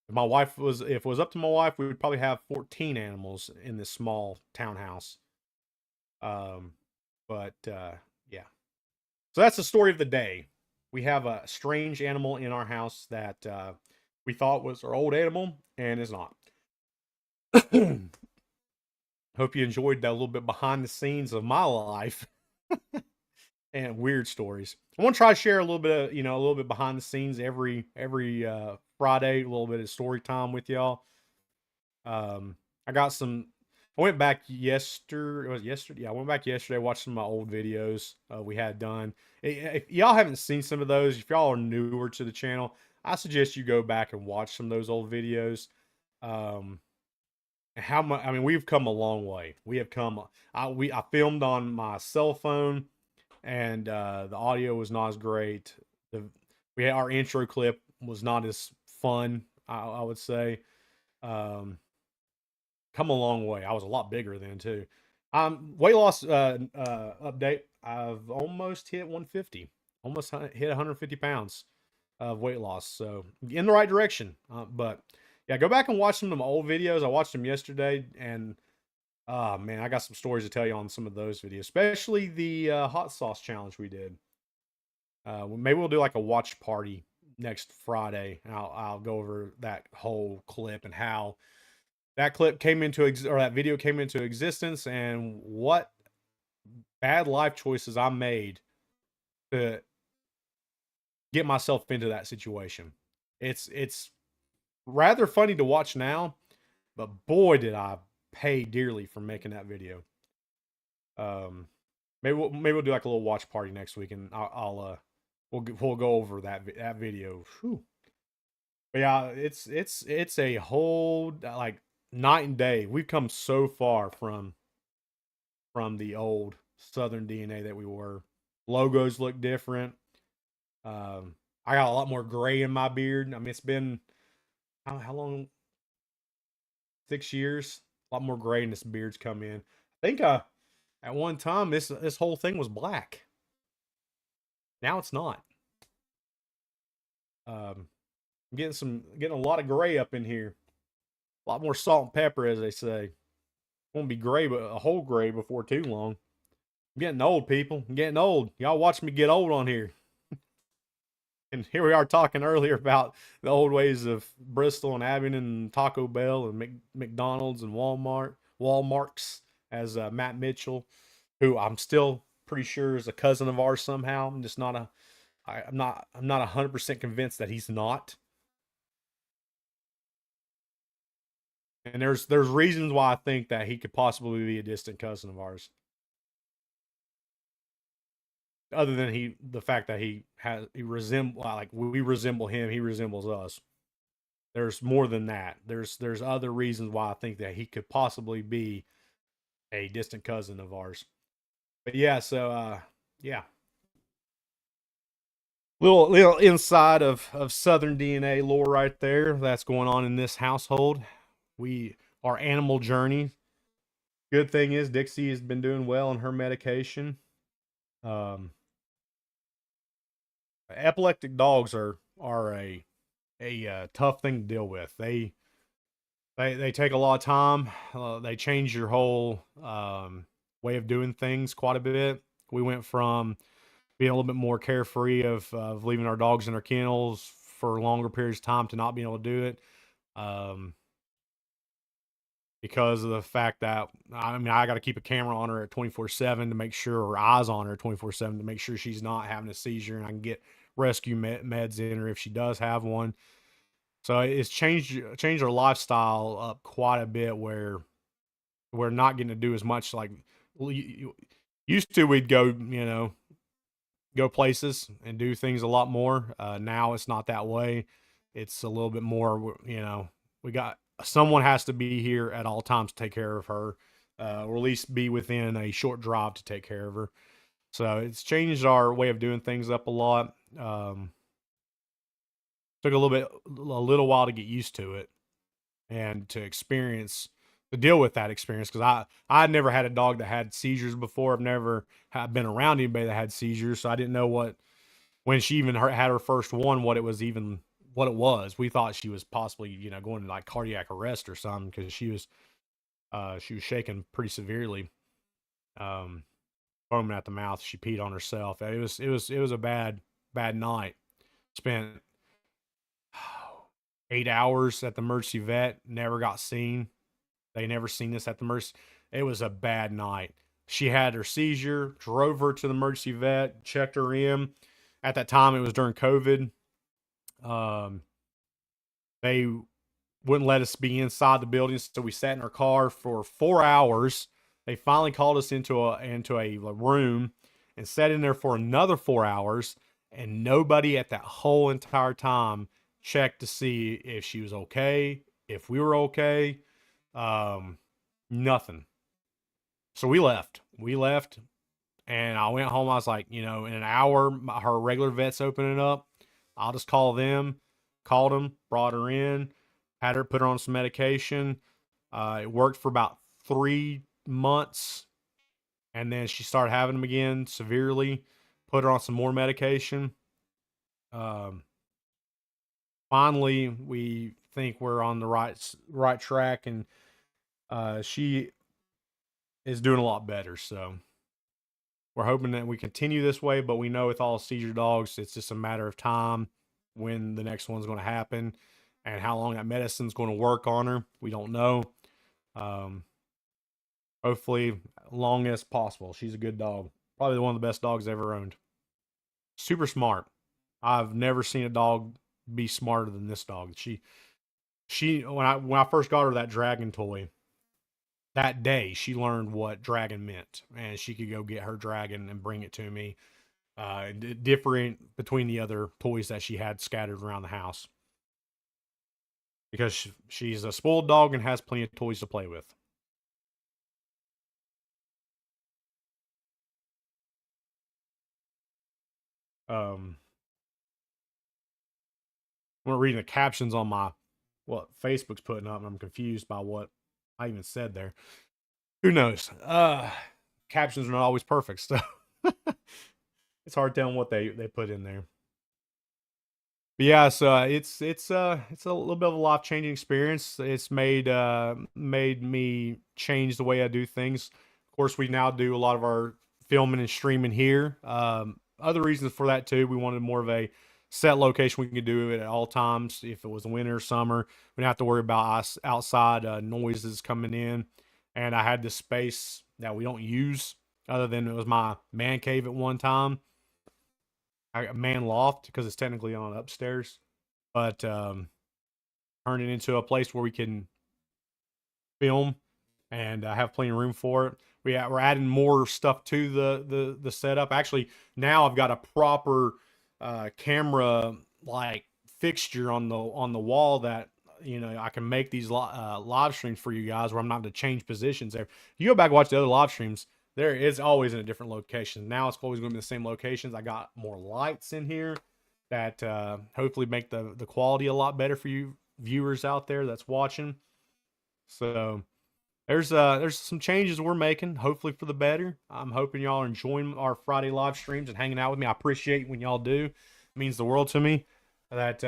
If it was up to my wife, we would probably have 14 animals in this small townhouse. Um, but yeah, so that's the story of the day. We have a strange animal in our house that we thought was our old animal and is not. Hope you enjoyed that little bit behind the scenes of my life and weird stories. I want to try to share a little bit of, a little bit behind the scenes every Friday, a little bit of story time with y'all. I got some. I went back yesterday. It was yesterday. Yeah, I went back yesterday. Watched some of my old videos we had done. If y'all haven't seen some of those, if y'all are newer to the channel, I suggest you go back and watch some of those old videos. How much? I mean, we've come a long way. We have come. I filmed on my cell phone, and the audio was not as great. Our intro clip was not as fun. I would say. Come a long way. I was a lot bigger then too. Weight loss update. I've almost hit 150. Almost hit 150 pounds of weight loss. So in the right direction. But yeah, go back and watch some of them old videos. I watched them yesterday, and man, I got some stories to tell you on some of those videos, especially the hot sauce challenge we did. Maybe we'll do like a watch party next Friday, and I'll go over that whole clip and how that clip came into or that video came into existence, and what bad life choices I made to get myself into that situation. It's rather funny to watch now, but boy did I pay dearly for making that video. Um, maybe we'll do like a little watch party next week, and we'll go over that video. Whew. But yeah, it's a whole like night and day. We've come so far from the old Southern DNA that we were. Logos look different. I got a lot more gray in my beard. I mean, it's been how long? 6 years. A lot more gray in this beard's come in. I think at one time this whole thing was black. Now it's not. Getting a lot of gray up in here. A lot more salt and pepper, as they say. Won't be gray, but a whole gray before too long. I'm getting old, people. I'm getting old. Y'all watch me get old on here. And here we are talking earlier about the old ways of Bristol and Abingdon and Taco Bell and McDonald's and Walmarts, as Matt Mitchell, who I'm still pretty sure is a cousin of ours somehow. I'm just not I'm not 100% convinced that he's not. And there's reasons why I think that he could possibly be a distant cousin of ours. Other than the fact that he resemble, like we resemble him, he resembles us. There's more than that. There's other reasons why I think that he could possibly be a distant cousin of ours. But yeah, so yeah, little inside of Southern DNA lore right there. That's going on in this household. Our animal journey. Good thing is Dixie has been doing well on her medication. Um, Epileptic dogs are a tough thing to deal with. They take a lot of time. They change your whole way of doing things quite a bit. We went from being a little bit more carefree of leaving our dogs in our kennels for longer periods of time to not being able to do it. Because of the fact that I got to keep a camera on her at 24/7 to make sure, or eyes on her 24/7 to make sure she's not having a seizure, and I can get rescue meds in her if she does have one. So it's changed our lifestyle up quite a bit, where we're not getting to do as much. Like used to, we'd go places and do things a lot more. Now it's not that way. It's a little bit more, we got someone has to be here at all times to take care of her, or at least be within a short drive to take care of her. So it's changed our way of doing things up a lot. Took a little while to get used to it and to deal with that experience, because I had never had a dog that had seizures before. I've never been around anybody that had seizures, so I didn't know when she even had her first one, what it was. We thought she was possibly going to like cardiac arrest or something, because she was shaking pretty severely, foaming at the mouth. She peed on herself. It was a bad night. Spent 8 hours at the emergency vet. Never got seen. They never seen us at the emergency. It was a bad night. She had her seizure. Drove her to the emergency vet. Checked her in. At that time, it was during COVID. They wouldn't let us be inside the building, so we sat in our car for 4 hours. They finally called us into a room and sat in there for another 4 hours, and nobody at that whole entire time checked to see if she was okay, if we were okay. Nothing. So we left. And I went home. I was like, in an hour, her regular vet's opening up. I'll just call them. Called them, brought her in. Had her put her on some medication. It worked for about 3 months, and then she started having them again severely. Put her on some more medication. Um, Finally, we think we're on the right track, and she is doing a lot better. So we're hoping that we continue this way, but we know with all seizure dogs, it's just a matter of time when the next one's going to happen and how long that medicine's going to work on her. We don't know. Um, Hopefully, long as possible. She's a good dog. Probably one of the best dogs I ever owned. Super smart. I've never seen a dog be smarter than this dog. She when I first got her that dragon toy, that day she learned what dragon meant, and she could go get her dragon and bring it to me. Different between the other toys that she had scattered around the house, because she's a spoiled dog and has plenty of toys to play with. Um, I'm reading the captions on my what Facebook's putting up, and I'm confused by what I even said there. Who knows? Captions are not always perfect, so it's hard telling what they put in there. But yeah, so it's a little bit of a life changing experience. It's made me change the way I do things. Of course, we now do a lot of our filming and streaming here. Other reasons for that too. We wanted more of a set location we can do it at all times. If it was winter, or summer, we didn't have to worry about us outside noises coming in. And I had this space that we don't use, other than it was my man cave at one time, a man loft because it's technically on upstairs, but turn it into a place where we can film and have plenty of room for it. We're adding more stuff to the setup. Actually, now I've got a proper camera like fixture on the wall that I can make these live streams for you guys where I'm not going to change positions there. If you go back and watch the other live streams, there is always in a different location. Now it's always going to be the same locations. I got more lights in here that hopefully make the quality a lot better for you viewers out there that's watching. So there's some changes we're making, hopefully for the better. I'm hoping y'all are enjoying our Friday live streams and hanging out with me. I appreciate when y'all do. It means the world to me that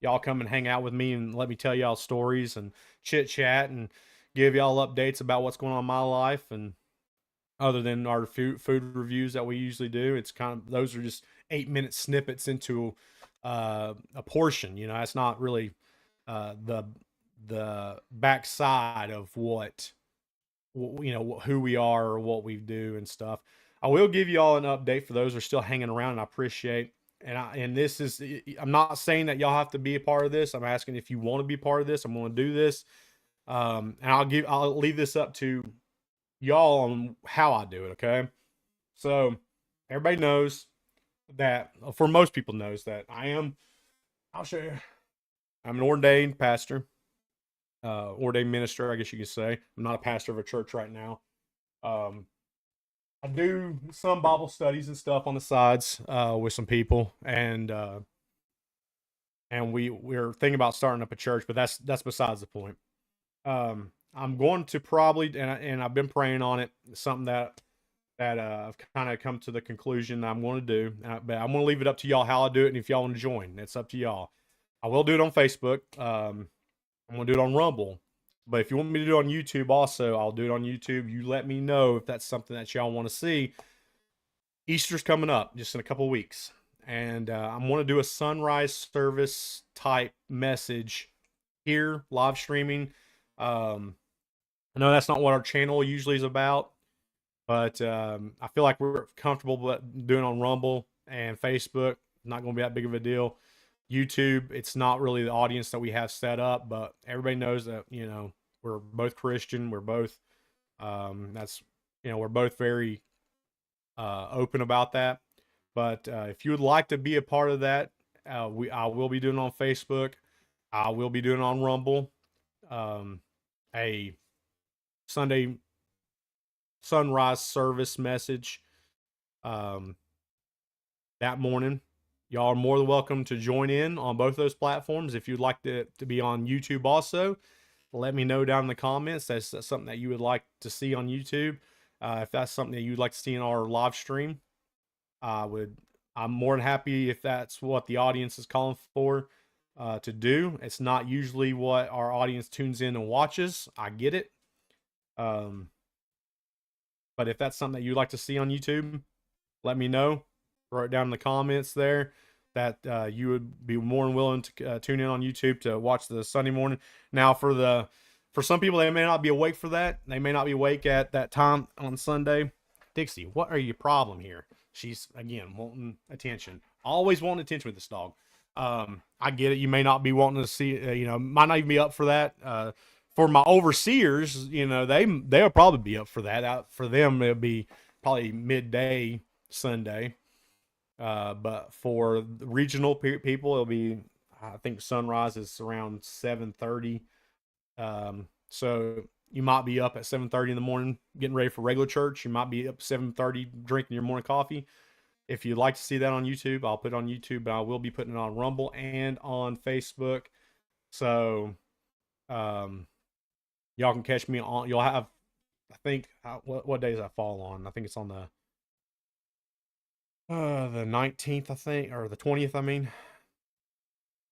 y'all come and hang out with me and let me tell y'all stories and chit chat and give y'all updates about what's going on in my life. And other than our food reviews that we usually do, it's kind of, those are just 8-minute snippets into a portion. That's not really the backside of what who we are or what we do and stuff. I will give you all an update for those who are still hanging around, and I appreciate. And this is, I'm not saying that y'all have to be a part of this. I'm asking if you want to be part of this. I'm going to do this, and I'll leave this up to y'all on how I do it. Okay, so everybody knows that, for most people knows that I'll show you. I'm an ordained pastor, ordained minister, I guess you could say. I'm not a pastor of a church right now. Um, I do some Bible studies and stuff on the sides with some people, and we're thinking about starting up a church, but that's besides the point. I'm going to probably, and I've been praying on it. Something that I've kind of come to the conclusion that I'm going to do, but I'm going to leave it up to y'all how I do it, and if y'all want to join, it's up to y'all. I will do it on Facebook. I'm going to do it on Rumble. But if you want me to do it on YouTube also, I'll do it on YouTube. You let me know if that's something that y'all want to see. Easter's coming up just in a couple weeks. And I'm going to do a sunrise service type message here, live streaming. I know that's not what our channel usually is about, but I feel like we're comfortable doing on Rumble and Facebook. Not going to be that big of a deal. YouTube, it's not really the audience that we have set up, but everybody knows that we're both Christian. We're both we're both very open about that. But if you would like to be a part of that, I will be doing it on Facebook. I will be doing it on Rumble. A Sunday sunrise service message that morning. y'all are more than welcome to join in on both those platforms. If you'd like to be on YouTube also, let me know down in the comments. That's something that you would like to see on YouTube. If that's something that you'd like to see in our live stream, I'm more than happy if that's what the audience is calling for to do. It's not usually what our audience tunes in and watches. I get it. Um, but if that's something that you'd like to see on YouTube, let me know. Throw it down in the comments there that you would be more than willing to tune in on YouTube to watch the Sunday morning. Now, for some people, they may not be awake for that. They may not be awake at that time on Sunday. Dixie, what are your problem here? She's again wanting attention. Always wanting attention with this dog. I get it. You may not be wanting to see. Might not even be up for that. For my overseers, they'll probably be up for that. For them, it'll be probably midday Sunday. But for the regional people, it'll be, I think sunrise is around 7:30. So you might be up at 7:30 in the morning getting ready for regular church. You might be up 7:30 drinking your morning coffee. If you'd like to see that on YouTube, I'll put it on YouTube, but I will be putting it on Rumble and on Facebook. So y'all can catch me on. You'll have, I think, what days I fall on. I think it's on the 19th, I think, or the 20th, I mean.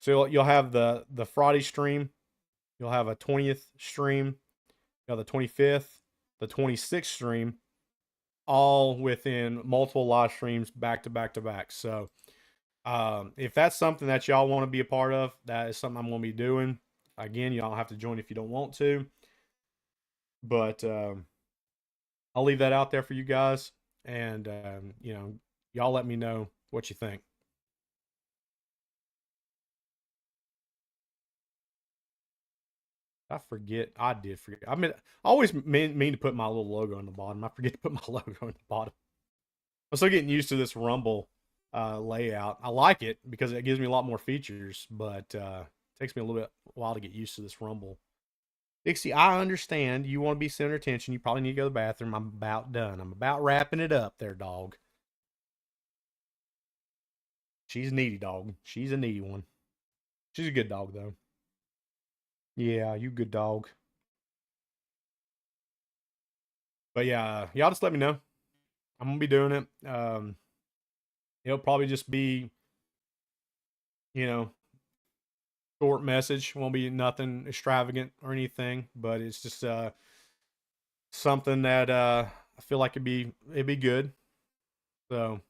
So you'll have the Friday stream. You'll have a 20th stream. You'll have the 25th, the 26th stream, all within multiple live streams back to back to back. So if that's something that y'all want to be a part of, that is something I'm going to be doing. Again, y'all have to join if you don't want to. But I'll leave that out there for you guys. And, y'all let me know what you think. I did forget. I always mean to put my little logo on the bottom. I forget to put my logo on the bottom. I'm still getting used to this Rumble layout. I like it because it gives me a lot more features, but it takes me a little bit while to get used to this Rumble. Dixie, I understand you want to be center attention. You probably need to go to the bathroom. I'm about done. I'm about wrapping it up there, dog. She's a needy dog. She's a needy one. She's a good dog, though. Yeah, you good dog. But yeah, y'all just let me know. I'm gonna be doing it. It'll probably just be, you know, short message. Won't be nothing extravagant or anything, but it's just something that I feel like it'd be good. So,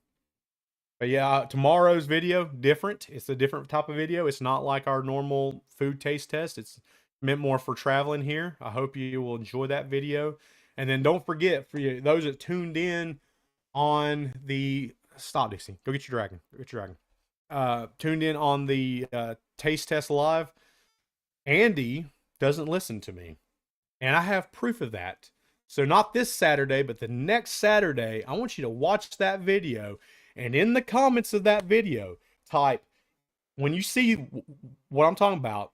but yeah, tomorrow's video different. It's a different type of video. It's not like our normal food taste test. It's meant more for traveling here. I hope you will enjoy that video. And then don't forget, for you, those that tuned in on the stop, Dixie, go get your dragon. Go get your dragon. Tuned in on the taste test live. Andy doesn't listen to me, and I have proof of that. So not this Saturday, but the next Saturday, I want you to watch that video, and in the comments of that video, type, when you see what I'm talking about,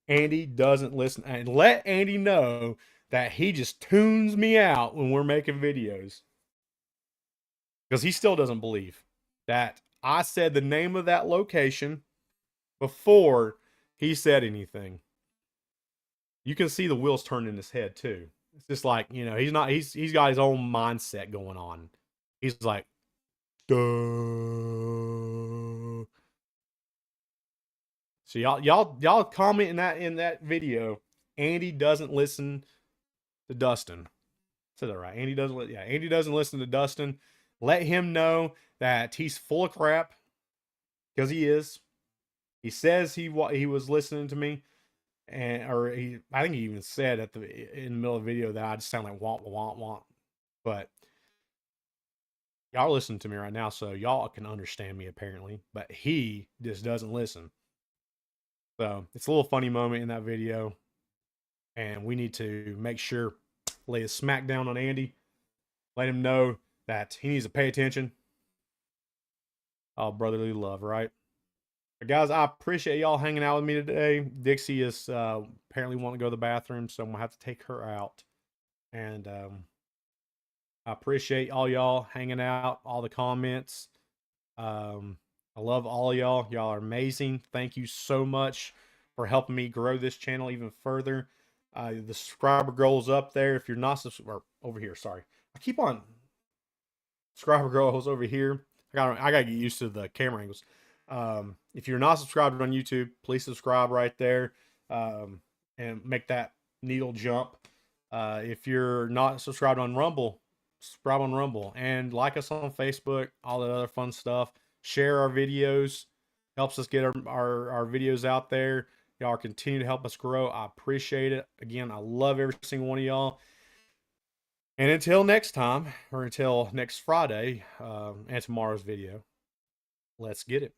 Andy doesn't listen, and let Andy know that he just tunes me out when we're making videos, because he still doesn't believe that I said the name of that location before he said anything. You can see the wheels turning in his head too. It's just like, he's got his own mindset going on. He's like, duh. So y'all comment in that video. Andy doesn't listen to Dustin. Said that right. Andy doesn't listen to Dustin. Let him know that he's full of crap, because he is. He says he was listening to me, I think he even said in the middle of the video that I just sound like womp womp womp. But y'all are listening to me right now, so y'all can understand me apparently. But he just doesn't listen. So it's a little funny moment in that video, and we need to make sure lay a smack down on Andy, let him know that he needs to pay attention. Oh, brotherly love, right? But guys, I appreciate y'all hanging out with me today. Dixie is apparently wanting to go to the bathroom, so I'm gonna have to take her out. And I appreciate all y'all hanging out, all the comments. I love all y'all. Y'all are amazing. Thank you so much for helping me grow this channel even further. The subscriber goal's up there. If you're not subscribed, over here, sorry. I keep on subscriber goals over here. I gotta get used to the camera angles. If you're not subscribed on YouTube, please subscribe right there, and make that needle jump. If you're not subscribed on Rumble, subscribe on Rumble and like us on Facebook, all that other fun stuff. Share our videos, helps us get our videos out there. Y'all continue to help us grow. I appreciate it. Again, I love every single one of y'all. And until next time, or until next Friday, and tomorrow's video, let's get it.